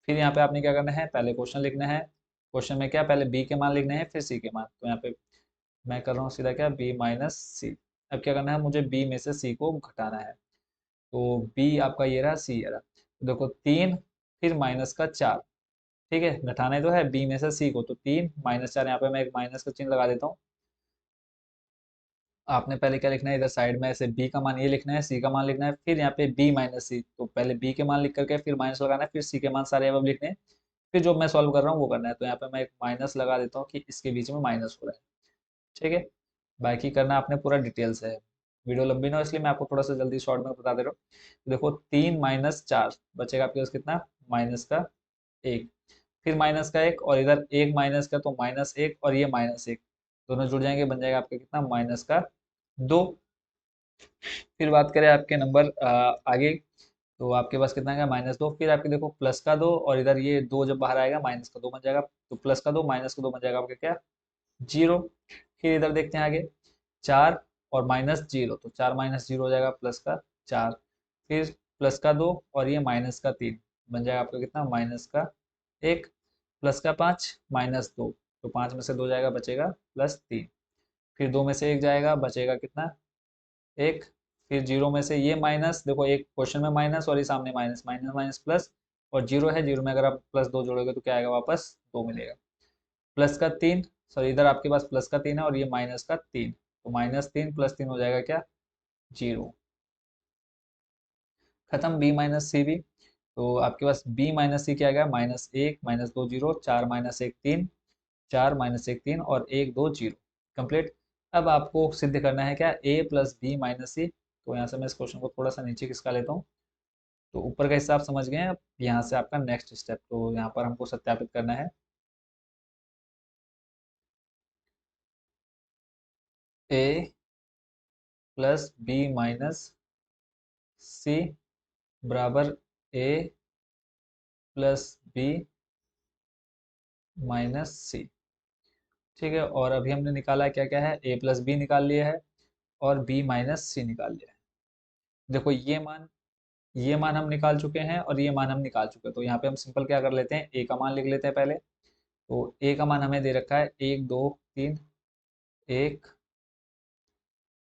फिर यहाँ पे आपने क्या करना है, पहले क्वेश्चन लिखना है, क्वेश्चन में क्या पहले बी के मान लिखने हैं फिर सी के मान। तो यहाँ पे मैं कर रहा हूँ सीधा क्या बी माइनस सी। अब क्या करना है, मुझे बी में से सी को घटाना है। तो बी आपका ये रहा, सी ये रहा, तो देखो तीन, फिर माइनस का चार। ठीक है, घटाने तो है बी में से सी को, तो तीन माइनस चार, यहाँ पे मैं एक माइनस का चिन्ह लगा देता हूँ। आपने पहले क्या लिखना है, इधर साइड में ऐसे बी का मान ये लिखना है, सी का मान लिखना है, फिर यहाँ पे बी माइनस सी, तो पहले बी के मान लिख करके फिर माइनस लगाना है, फिर सी के मान सारे अब लिखने हैं, फिर जो मैं सॉल्व कर रहा हूँ वो करना है। तो यहाँ पे मैं एक माइनस लगा देता हूँ कि इसके बीच में माइनस हो रहा है। ठीक है, बाकी करना आपने पूरा डिटेल से है। वीडियो लंबी ना हो इसलिए मैं आपको थोड़ा सा जल्दी शॉर्ट में बता दे रहा हूँ। तो देखो 3 - 4 बचेगा आपके पास कितना, माइनस का 1, फिर माइनस का 1 और इधर 1 माइनस का, तो -1 और ये -1 दोनों जुड़ जाएंगे, बन जाएगा आपका कितना, माइनस का 2। फिर बात करें आपके नंबर आगे, तो आपके पास कितना है, -2, फिर आपके देखो प्लस का 2 और इधर ये 2 जब बाहर आएगा माइनस का 2 बन जाएगा, तो प्लस का 2 माइनस का 2 बन जाएगा आपका क्या, 0। फिर इधर देखते हैं आगे, 4 और -0, तो 4 -0 हो जाएगा प्लस का 4, फिर प्लस का 2 और ये माइनस का 3 बन जाएगा आपका कितना, माइनस का 1, प्लस का 5 -2, तो 5 में से 2 जाएगा बचेगा +3, फिर 2 में से 1 जाएगा बचेगा कितना, 1, फिर 0 में से ये माइनस, देखो एक क्वेश्चन में माइनस और ये सामने माइनस, माइनस माइनस प्लस, और 0 है, 0 में अगर आप +2 जोड़ोगे तो क्या आएगा, वापस 2 मिलेगा, प्लस का 3, सॉरी इधर आपके पास प्लस का 3 है और ये माइनस का 3, तो -3 + 3 हो जाएगा क्या, 0। खत्म बी माइनस सी भी। तो आपके पास बी माइनस सी क्या आ गया, -1 -2 0, 4 -1 3, 4 -1 3 और 1 2 0, कंप्लीट। अब आपको सिद्ध करना है क्या, a + b - c। तो यहाँ से मैं इस क्वेश्चन को थोड़ा सा नीचे खिसका लेता हूँ। तो ऊपर का हिसाब समझ गए हैं, अब यहाँ से आपका नेक्स्ट स्टेप, तो यहाँ पर हमको सत्यापित करना है, a + b - c बराबर a + b - c। ठीक है, और अभी हमने निकाला क्या क्या है, a + b निकाल लिया है और b - c निकाल लिया है। देखो ये मान हम निकाल चुके हैं और ये मान हम निकाल चुके हैं, तो यहाँ पे हम सिंपल क्या कर लेते हैं, a का मान लिख लेते हैं पहले। तो a का मान हमें दे रखा है 1 2 3, 1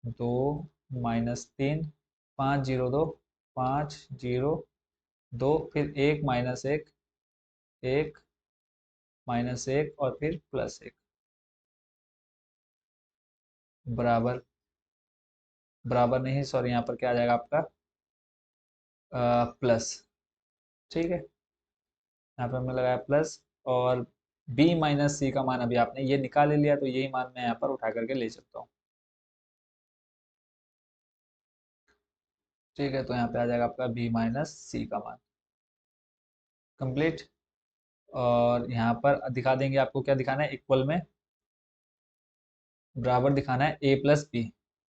2 -3, 5 0 2, 5 0 2, फिर 1 -1, 1 -1 और फिर +1 बराबर, बराबर नहीं सॉरी, यहाँ पर क्या आ जाएगा आपका, प्लस। ठीक है, यहाँ पर हमने लगाया प्लस, और b - c का मान अभी आपने ये निकाल ही लिया, तो यही मान मैं यहाँ पर उठा करके ले सकता हूँ। ठीक है, तो यहाँ पे आ जाएगा आपका b - c का मान, कंप्लीट। और यहाँ पर दिखा देंगे, आपको क्या दिखाना है, इक्वल में बराबर दिखाना है a + b।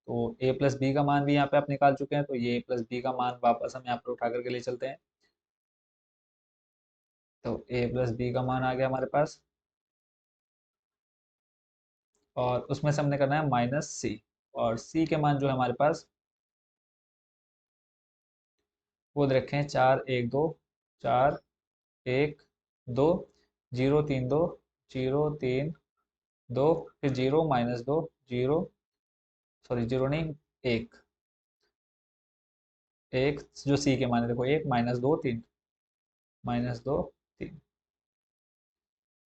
तो a + b का मान भी यहाँ पे आप निकाल चुके हैं, तो ये a + b का मान वापस हम यहाँ पर उठा करके ले चलते हैं। तो a + b का मान आ गया हमारे पास, और उसमें से हमने करना है -c, और c के मान जो है हमारे पास वो दे रखे हैं 4 1 2, 4 1 2, 0 3 2, 0 3 2, फिर 0 -2 0, सॉरी 0 नहीं, 1, 1 जो सी के माने, देखो 1 -2 3, -2 3।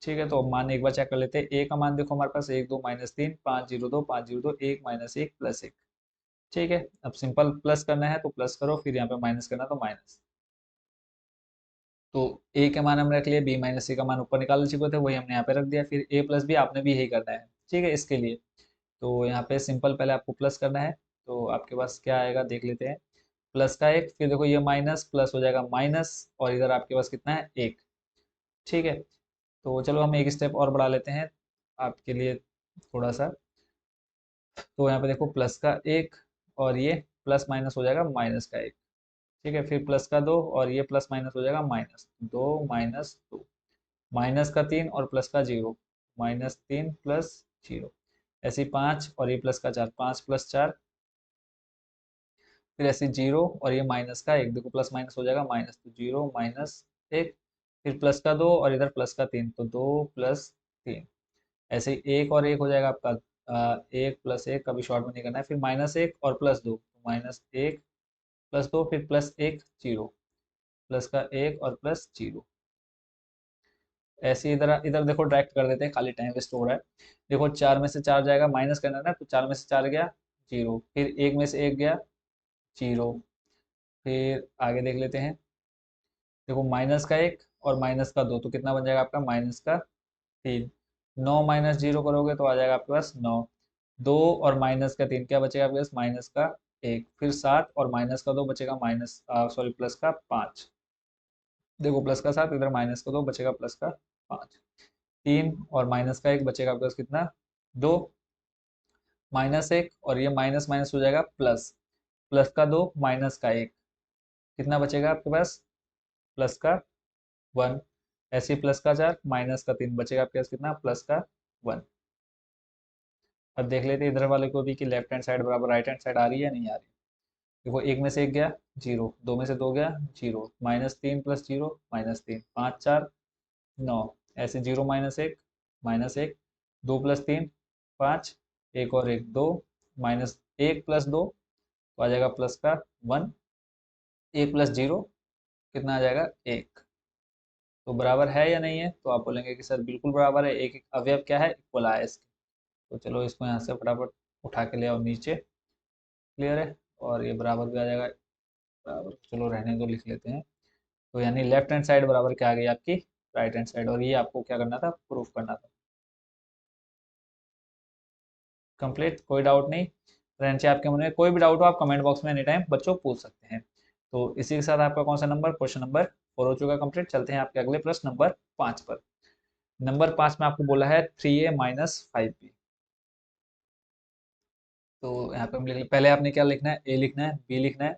ठीक है, तो अब मान एक बार चेक कर लेते हैं, ए का मान देखो हमारे पास 1 2 -3, 5 0 2, 5 0 2, 1 -1 +1। ठीक है, अब सिंपल प्लस करना है तो प्लस करो, फिर यहाँ पे माइनस करना तो माइनस। तो ए के मान हमने रख लिया, बी - सी का मान ऊपर निकाल चुके थे, वही हमने यहाँ पे रख दिया, फिर a + b आपने भी यही करना है। ठीक है, इसके लिए तो यहाँ पे सिंपल पहले आपको प्लस करना है, तो आपके पास क्या आएगा देख लेते हैं, प्लस का 1, फिर देखो ये माइनस प्लस हो जाएगा माइनस, और इधर आपके पास कितना है, 1। ठीक है, तो चलो हम एक स्टेप और बढ़ा लेते हैं आपके लिए थोड़ा सा। तो यहाँ पे देखो प्लस का 1 और ये प्लस माइनस हो जाएगा माइनस का 1। ठीक है, फिर प्लस का 2 और ये प्लस माइनस हो जाएगा -2 -2, माइनस का 3 और प्लस का 0, -3 + 0, ऐसे ही 5 और ये प्लस का 4, 5 + 4, फिर ऐसे 0 और ये माइनस का 1, देखो प्लस माइनस हो जाएगा माइनस, तो 0 -1, फिर प्लस का 2 और इधर प्लस का 3, तो 2 + 3, ऐसे ही 1 और 1 हो जाएगा आपका, 1 + 1 कभी शॉर्ट में नहीं करना है, फिर -1 और +2, -1 +2, फिर +1 0, प्लस का 1 और प्लस 0, ऐसे इधर इधर देखो डायरेक्ट कर देते हैं, खाली टाइम वेस्ट हो रहा है। देखो 4 में से 4 जाएगा, माइनस करना है ना, तो 4 में से 4 गया जीरो, फिर एक में से एक गया, जीरो। फिर आगे देख लेते हैं। देखो माइनस का एक और माइनस का दो, तो कितना बन जाएगा आपका, माइनस का तीन। नौ माइनस जीरो करोगे तो आ जाएगा आपके पास नौ। दो और माइनस का तीन, क्या बचेगा आपके पास, माइनस का एक। फिर सात और माइनस का दो बचेगा, माइनस सॉरी प्लस का पाँच। देखो प्लस का सात, इधर माइनस का दो बचेगा, प्लस का पाँच। तीन और माइनस का एक बचेगा आपके पास कितना, दो। माइनस एक और ये माइनस माइनस हो जाएगा प्लस, प्लस का दो माइनस का एक, कितना बचेगा आपके पास, प्लस का वन। ऐसे ही प्लस का चार माइनस का तीन बचेगा आपके पास कितना, प्लस का वन। अब देख लेते हैं इधर वाले को भी कि लेफ्ट हैंड साइड बराबर राइट हैंड साइड आ रही है या नहीं आ रही। देखो एक में से एक गया, जीरो। दो में से दो गया, जीरो। माइनस तीन प्लस जीरो, माइनस तीन। पाँच चार नौ। ऐसे जीरो माइनस एक, माइनस एक। दो प्लस तीन पाँच, एक और एक दो। माइनस एक प्लस दो तो आ जाएगा प्लस का वन। एक प्लस जीरो कितना आ जाएगा, एक। तो बराबर है या नहीं है, तो आप बोलेंगे कि सर बिल्कुल बराबर है, एक एक अवयव क्या है, इक्वल आया इसके। तो चलो इसको यहाँ से फटाफट उठा के ले आओ नीचे। क्लियर है। और ये बराबर भी आ जाएगा, बराबर चलो रहने दो, लिख लेते हैं। तो यानी लेफ्ट हैंड साइड बराबर क्या आ गई आपकी, राइट हैंड साइड। और ये आपको क्या करना था, प्रूफ करना था। कंप्लीट, कोई डाउट नहीं। फ्रेंड्स आपके मन में कोई भी डाउट हो आप कमेंट बॉक्स में एनी टाइम बच्चों पूछ सकते हैं। तो इसी के साथ आपका कौन सा नंबर, क्वेश्चन नंबर 4 हो चुका कंप्लीट। चलते हैं आपके अगले प्रश्न नंबर 5 पर। नंबर 5 में आपको बोला है 3a माइनस 5b। तो यहाँ पे हम लिख, पहले आपने क्या लिखना है, ए लिखना है, बी लिखना है।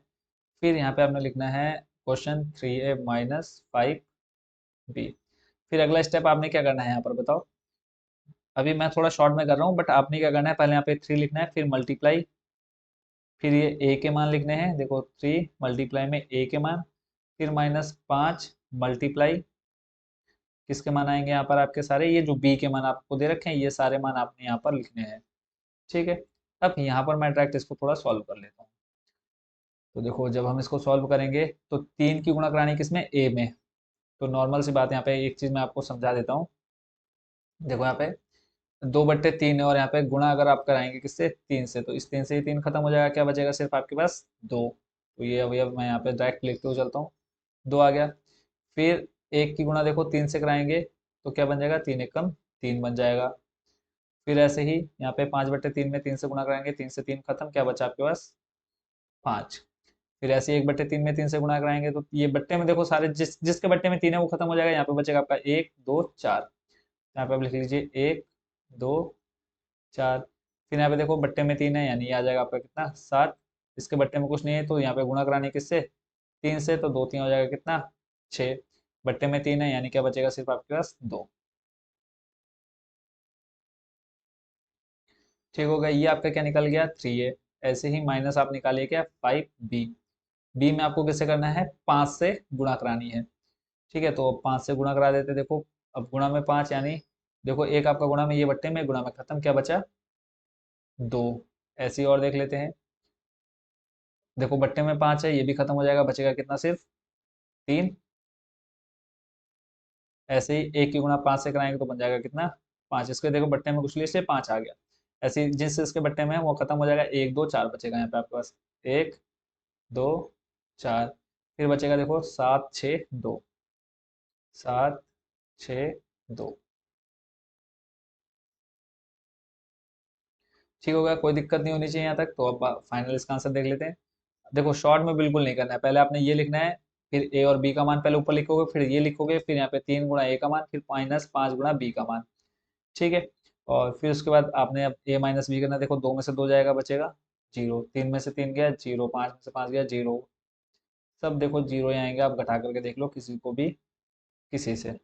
फिर यहाँ पे आपने लिखना है क्वेश्चन 3a माइनस 5b। फिर अगला स्टेप आपने क्या करना है यहाँ पर बताओ। अभी मैं थोड़ा शॉर्ट में कर रहा हूँ, बट आपने क्या करना है, पहले यहाँ पे 3 लिखना है, फिर मल्टीप्लाई। फिर ये ए के मान लिखने हैं, देखो 3 मल्टीप्लाई में ए के मान। फिर माइनस 5 मल्टीप्लाई, किसके मान आएंगे यहाँ पर आपके सारे, ये जो बी के मान आपको दे रखे हैं ये सारे मान आपने यहाँ पर लिखने हैं। ठीक है। अब यहाँ पर मैं डायरेक्ट इसको थोड़ा सॉल्व कर लेता हूँ। तो देखो जब हम इसको सॉल्व करेंगे तो तीन की गुणा करानी किसमें, ए में। तो नॉर्मल सी बात, यहाँ पे एक चीज मैं आपको समझा देता हूँ। देखो यहाँ पे दो बट्टे तीन है और यहाँ पे गुणा अगर आप कराएंगे किससे, तीन से, तो इस तीन से ही तीन खत्म हो जाएगा, क्या बचेगा सिर्फ आपके पास दो। तो ये अवयव मैं यहाँ पे डायरेक्ट लिखते हुए चलता हूँ, दो आ गया। फिर एक की गुणा देखो तीन से कराएंगे तो क्या बन जाएगा, तीन एकम तीन बन जाएगा। फिर ऐसे ही यहाँ पे पांच बट्टे तीन में तीन से गुणा कराएंगे, तीन से तीन खत्म, क्या बचा आपके पास, पांच। फिर ऐसे ही एक बट्टे तीन में तीन से गुणा कराएंगे तो ये बट्टे में देखो सारे जिसके बट्टे में तीन है वो खत्म हो जाएगा, यहाँ पे बचेगा आपका एक दो चार। यहाँ पे आप लिख लीजिए एक दो चार। फिर यहाँ पे देखो बट्टे में तीन है यानी ये आ जाएगा आपका कितना, सात। इसके बट्टे में कुछ नहीं है तो यहाँ पे गुणा कराने किससे, तीन से, तो दो तीन हो जाएगा कितना, छः। बट्टे में तीन है यानी क्या बचेगा सिर्फ आपके पास दो। ठीक हो गया, ये आपका क्या निकल गया, 3a। ऐसे ही माइनस आप निकालिए क्या, 5b। बी में आपको किससे करना है, पाँच से गुणा करानी है। ठीक है, तो पाँच से गुणा करा देते, देखो अब गुणा में पाँच यानी देखो एक आपका गुणा में, ये बट्टे में, गुणा में खत्म, क्या बचा, दो। ऐसे ही और देख लेते हैं। देखो बट्टे में पाँच है, ये भी खत्म हो जाएगा, बचेगा कितना, सिर्फ तीन। ऐसे ही एक की गुणा पाँच से कराएंगे तो बन जाएगा कितना, पाँच। इसके देखो बट्टे में कुछ लिए इसलिए पाँच आ गया। ऐसे ही जिस इसके बट्टे में है वो खत्म हो जाएगा, एक दो चार बचेगा यहाँ पे आपके पास, एक दो चार। फिर बचेगा देखो सात छ दो, सात छ दो। ठीक होगा, कोई दिक्कत नहीं होनी चाहिए यहाँ तक। तो अब फाइनल इसका आंसर देख लेते हैं। देखो शॉर्ट में बिल्कुल नहीं करना है, पहले आपने ये लिखना है, फिर ए और बी का मान पहले ऊपर लिखोगे, फिर ये लिखोगे, फिर यहाँ पे तीन गुणा ए का मान, फिर माइनस पाँच गुणा बी का मान। ठीक है। और फिर उसके बाद आपने अब ए माइनस बी करना, देखो दो में से दो जाएगा बचेगा जीरो, तीन में से तीन गया जीरो, पाँच में से पाँच गया जीरो। सब देखो जीरो ही आएंगे, आप घटा करके देख लो किसी को भी, किसी से।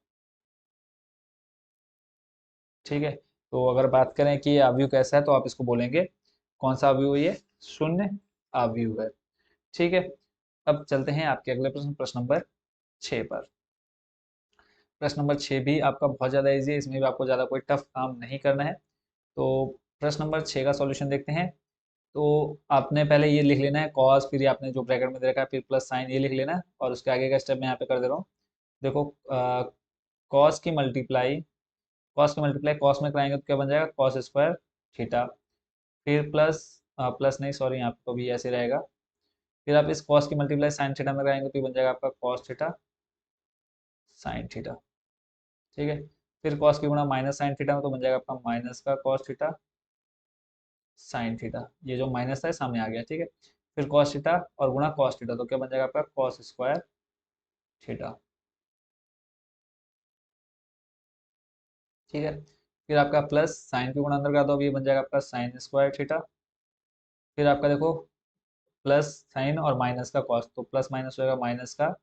ठीक है। तो अगर बात करें कि ये अवयव कैसा है तो आप इसको बोलेंगे कौन सा अवयव है, ये शून्य अवयव है। ठीक है। अब चलते हैं आपके अगले प्रश्न, प्रश्न नंबर 6 पर। प्रश्न नंबर 6 भी आपका बहुत ज़्यादा इजी है, इसमें भी आपको ज़्यादा कोई टफ काम नहीं करना है। तो प्रश्न नंबर 6 का सॉल्यूशन देखते हैं। तो आपने पहले ये लिख लेना है कॉस, फिर ये आपने जो ब्रैकेट में दे रखा है फिर प्लस साइन, ये लिख लेना है। और उसके आगे का स्टेप मैं यहाँ पे कर दे रहा हूँ। देखो कॉस की मल्टीप्लाई, कॉस की मल्टीप्लाई कॉस में कराएंगे तो क्या बन जाएगा, कॉस स्क्वायर थीटा। फिर प्लस प्लस नहीं, सॉरी, यहाँ पे तो भी ऐसे रहेगा। फिर आप इस कॉस की मल्टीप्लाई साइन थीटा में कराएंगे तो ये बन जाएगा आपका कॉस थीटा साइन थीटा। ठीक है, फिर कॉस की गुणा माइनस साइन थीटा में तो बन जाएगा आपका माइनस का कॉस थीटा साइन थीटा। ये जो माइनस है सामने आ गया। ठीक है, फिर कॉस थीटा और गुणा कॉस थीटा तो क्या बन जाएगा आपका कॉस स्क्वायर थीटा। ठीक है, फिर आपका प्लस साइन की गुणा अंदर का दो, अब ये बन जाएगा आपका साइन स्क्वायर थीटा। फिर आपका देखो प्लस साइन और माइनस का कॉस, तो प्लस माइनस होगा माइनस का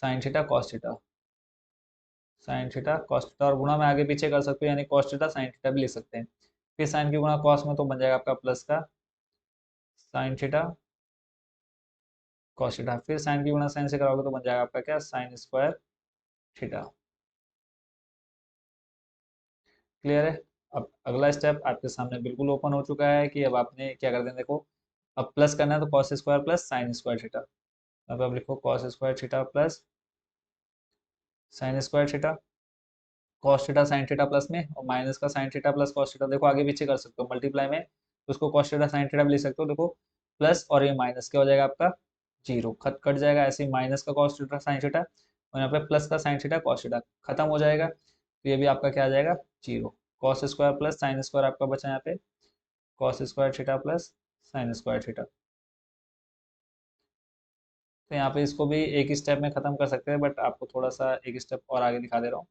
sine theta cos theta, sine theta cos theta, और गुणा में आगे पीछे कर सकते हो, यानी कॉस थीटा साइन थीटा भी लिख सकते हैं। फिर साइन की गुणा कॉस में तो बन जाएगा आपका प्लस का साइन थीटा कॉस थीटा। फिर साइन की गुणा साइन से कराओगे तो बन जाएगा आपका क्या साइन स्क्वायर थीटा। क्लियर है? अब अगला स्टेप आपके सामने बिल्कुल ओपन हो चुका है कि अब आपने क्या कर देना, देखो अब प्लस करना है तो cos square plus sine square theta. अब आप लिखो cos square theta plus sine square theta, cos theta sine theta plus में और माइनस का sine theta plus cos theta, देखो आगे पीछे कर सकते हो मल्टीप्लाई में तो उसको कॉस थीटा साइन थीटा भी लिख सकते हो। देखो प्लस और ये माइनस क्या हो जाएगा आपका जीरो, खत कट जाएगा, ऐसे ही माइनस का कॉस थीटा साइन थीटा और यहाँ पे प्लस का साइन थीटा कॉस थीटा खत्म हो जाएगा, तो ये भी आपका क्या आ जाएगा zero. Cos square plus sine square आपका बचा यहाँ पे cos square theta plus sine square theta. तो यहाँ पे इसको भी एक ही स्टेप में खत्म कर सकते हैं, बट आपको थोड़ा सा एक स्टेप और आगे दिखा दे रहा हूँ।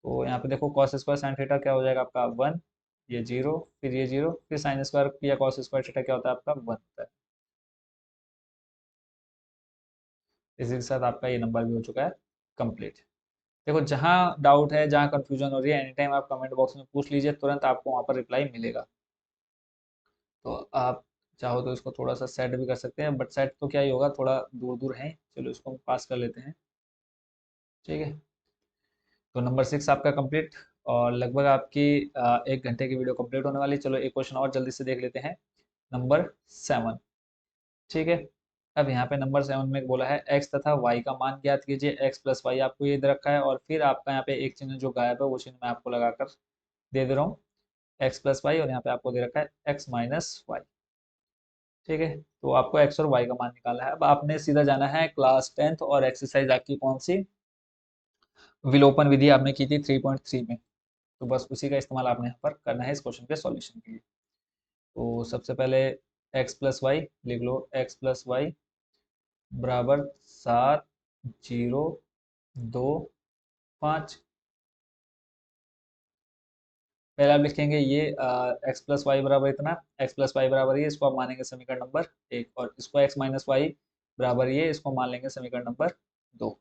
तो यहाँ पे देखो कॉस स्क्वायर साइन थीटा क्या हो जाएगा आपका वन, ये जीरो, फिर ये जीरो, फिर साइन स्क्वायर या कॉस स्क्वायर थीटा क्या होता है आपका वन होता है। इसी के साथ आपका ये नंबर भी हो चुका है कंप्लीट। देखो जहाँ डाउट है, जहाँ कंफ्यूजन हो रही है, एनी टाइम आप कमेंट बॉक्स में पूछ लीजिए, तुरंत आपको वहाँ पर रिप्लाई मिलेगा। तो आप चाहो तो इसको थोड़ा सा सेट भी कर सकते हैं, बट सेट तो क्या ही होगा, थोड़ा दूर दूर है, चलो इसको हम पास कर लेते हैं। ठीक है, तो नंबर 6 आपका कंप्लीट, और लगभग आपकी 1 घंटे की वीडियो कंप्लीट होने वाली। चलो एक क्वेश्चन और जल्दी से देख लेते हैं, नंबर 7। ठीक है, अब यहाँ पे नंबर 7 में बोला है एक्स तथा वाई का मान ज्ञात कीजिए। एक्स प्लस वाई आपको ये दे रखा है, और फिर आपका यहाँ पे एक चिन्ह जो गायब है वो चिन्ह मैं आपको लगाकर दे दे रहा हूँ, एक्स प्लस वाई, और यहाँ पे आपको दे रखा है एक्स माइनस वाई। ठीक है, तो आपको एक्स और वाई का मान निकालना है। अब आपने सीधा जाना है क्लास 10th और एक्सरसाइज आपकी कौन सी, विलोपन विधि आपने की थी 3.3 में, तो बस उसी का इस्तेमाल आपने यहाँ पर करना है इस क्वेश्चन के सॉल्यूशन के लिए। तो सबसे पहले एक्स प्लस वाई लिख लो, एक्स प्लस वाई बराबर 7, 0, 2, 5। पहले आप लिखेंगे ये एक्स प्लस वाई बराबर इतना, एक्स प्लस वाई बराबर ये, इसको आप मानेंगे समीकरण नंबर 1, और इसको एक्स माइनस वाई बराबर ये, इसको मान लेंगे समीकरण नंबर 2।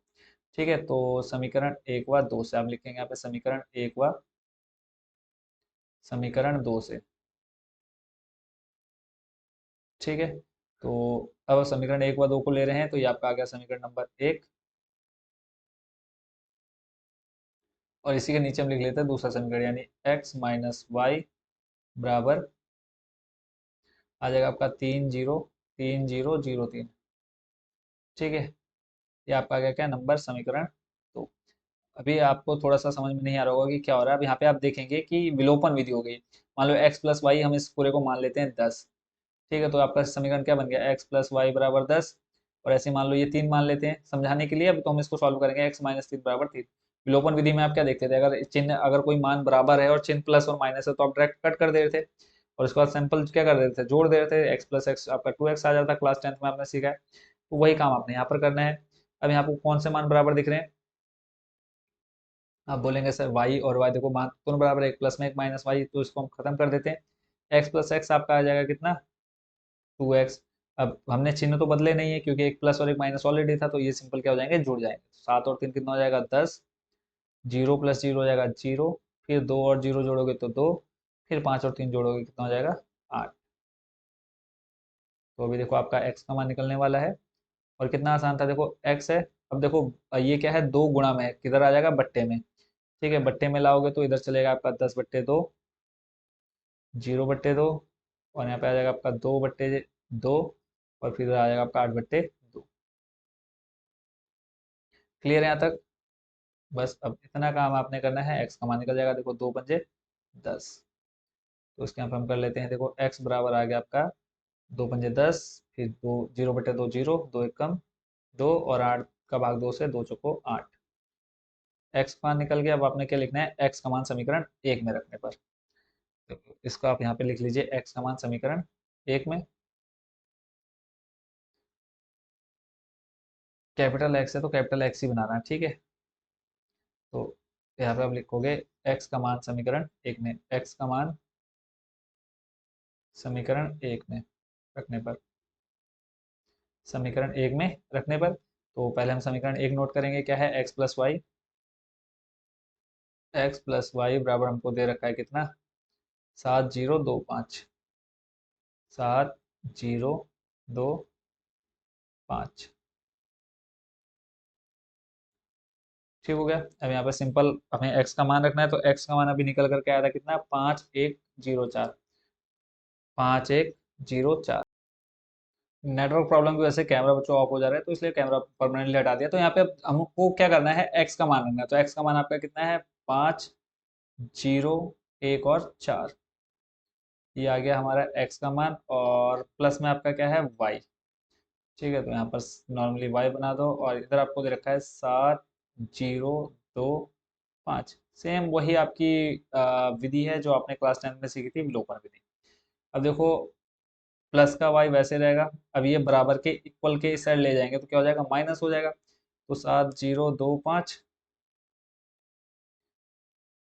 ठीक है, तो समीकरण 1 व 2 से आप लिखेंगे यहाँ पे समीकरण 1 व समीकरण 2 से। ठीक है, तो अब समीकरण 1 व 2 को ले रहे हैं, तो ये आपका आ गया समीकरण नंबर 1, और इसी के नीचे हम लिख लेते हैं दूसरा समीकरण, यानी एक्स माइनस वाई बराबर आ जाएगा आपका 3, 0, 3, 0, 0, 3। ठीक है, ये आपका आ गया क्या नंबर समीकरण। तो अभी आपको थोड़ा सा समझ में नहीं आ रहा होगा कि क्या हो रहा है। अब यहाँ पे आप देखेंगे कि विलोपन विधि हो गई। मान लो एक्स प्लस वाई, हम इस पूरे को मान लेते हैं 10। ठीक है, तो आपका समीकरण क्या बन गया, एक्स प्लस वाई बराबर 10, और ऐसे मान लो ये 3 मान लेते हैं समझाने के लिए। अभी तो हम इसको सॉल्व करेंगे, एक्स माइनस 3 बराबर 3। विलोपन विधि में आप क्या देखते थे, अगर चिन्ह, अगर कोई मान बराबर है और चिन्ह प्लस और माइनस है तो आप डायरेक्ट कट कर दे रहे थे, और उसके बाद सिंपल क्या कर देते थे, जोड़ दे रहे थे, एक्स प्लस एक्स आपका 2x आ जाता, क्लास 10th में आपने सीखा है। तो वही काम आपने यहाँ पर करना है। अब यहाँ पर कौन से मान बराबर दिख रहे हैं, आप बोलेंगे सर वाई और वाई, देखो मान दोनों बराबर है, एक प्लस में एक माइनस वाई, तो इसको हम खत्म कर देते हैं। एक्स प्लस एक्स आपका आ जाएगा कितना, 2x। अब हमने चिन्ह तो बदले नहीं है क्योंकि एक प्लस और एक माइनस ऑलरेडी था, तो ये सिंपल क्या हो जाएंगे, जुड़ जाएंगे। 7 और 3 कितना हो जाएगा 10, 0 + 0 हो जाएगा 0, फिर 2 और 0 जोड़ोगे तो 2, फिर 5 और 3 जोड़ोगे कितना हो जाएगा 8। तो अभी देखो आपका x का मान निकलने वाला है, और कितना आसान था, देखो x है। अब देखो ये क्या है, 2 गुणा में है, किधर आ जाएगा बट्टे में। ठीक है, बट्टे में लाओगे तो इधर चलेगा आपका 10/2, 0/2, और यहाँ पे आ जाएगा आपका 2/2, और फिर आ जाएगा आपका 8/2। क्लियर है यहाँ तक? बस अब इतना काम आपने करना है, एक्स का मान निकल जाएगा, देखो 2 पंजे 10। तो इसके यहाँ पे हम कर लेते हैं, देखो एक्स बराबर आ गया आपका दो पंजे 10, फिर दो, 0/2 जीरो, दो एक कम, दो, और 8 का भाग 2 से, 2 चौको 8। एक्स का मान निकल गया। अब आपने क्या लिखना है, एक्स का मान समीकरण 1 में रखने पर। तो इसको आप यहाँ पे लिख लीजिए, एक्स का मान समीकरण 1 में। कैपिटल एक्स है तो कैपिटल एक्स ही बनाना है, ठीक है। तो यहाँ पे आप लिखोगे एक्स का मान समीकरण 1 में, एक्स का मान समीकरण 1 में रखने पर, समीकरण 1 में रखने पर, तो पहले हम समीकरण 1 नोट करेंगे, क्या है, x plus y. X plus y बराबर हमको दे रखा है कितना, 7, 0, 2, 5, 7, 0, 2, 5। ठीक हो गया। अब यहाँ पे सिंपल हमें एक्स का मान रखना है, तो एक्स का मान अभी निकल करके आया था कितना, 5, 1, 0, 4, 5, 1, 0, 4। नेटवर्क प्रॉब्लम की वजह से कैमरा बच्चों ऑफ हो जा रहा है, तो इसलिए कैमरा परमानेंटली हटा दिया। तो यहाँ पे अब हमको क्या करना है, एक्स का मान रखना है। तो एक्स का मान आपका कितना है, 5, 0, 1 और 4। ये आ गया हमारा एक्स का मान, और प्लस में आपका क्या है, वाई। ठीक है, तो यहाँ पर नॉर्मली वाई बना दो, और इधर आपको दे रखा है 7, 0, 2, 5। सेम वही आपकी विधि है जो आपने क्लास 10 में सीखी थी, विलोपन विधि। अब देखो, प्लस का वाई वैसे रहेगा। अब ये बराबर के इक्वल के इस साइड ले जाएंगे तो क्या हो जाएगा, माइनस हो जाएगा। तो 7, 0, 2, 5,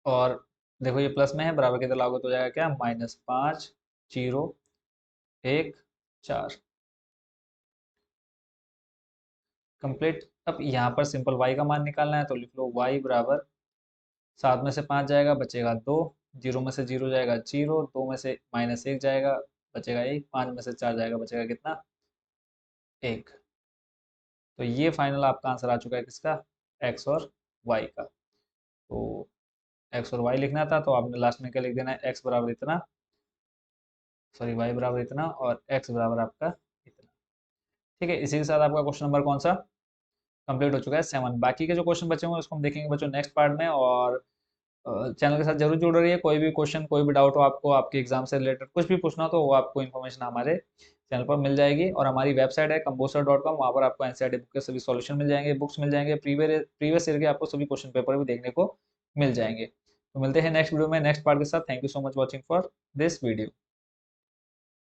और देखो ये प्लस में है, बराबर के इधर लागू तो हो जाएगा क्या, -5, 0, 1, 4। कंप्लीट। अब यहाँ पर सिंपल y का मान निकालना है, तो लिख लो y बराबर, 7 में से 5 जाएगा, बचेगा 2, 0 में से 0 जाएगा 0, 2 में से -1 जाएगा, बचेगा 1, 5 में से 4 जाएगा, बचेगा कितना, 1। तो ये फाइनल आपका आंसर आ चुका है किसका, x और y का। तो x और y लिखना था, तो आपने लास्ट में क्या लिख देना है, x बराबर इतना, सॉरी y बराबर इतना, और x बराबर आपका इतना। ठीक है, इसी के साथ आपका क्वेश्चन नंबर कौन सा कंप्लीट हो चुका है, 7। बाकी के जो क्वेश्चन बचे हुए हैं उसको हम देखेंगे बच्चों नेक्स्ट पार्ट में। और चैनल के साथ जरूर जुड़ रही है। कोई भी क्वेश्चन, कोई भी डाउट हो आपको, आपके एग्जाम से रिलेटेड कुछ भी पूछना हो, तो वो आपको इन्फॉर्मेशन हमारे चैनल पर मिल जाएगी। और हमारी वेबसाइट है कम्बोसर.com, वहाँ पर आपको एनसीईआरटी बुक के सभी सॉल्यूशन मिल जाएंगे, बुक्स मिल जाएंगे, प्रीवियस ईयर के आपको सभी क्वेश्चन पेपर भी देखने को मिल जाएंगे। तो मिलते हैं नेक्स्ट वीडियो में नेक्स्ट पार्ट के साथ। Thank you so much watching for this video.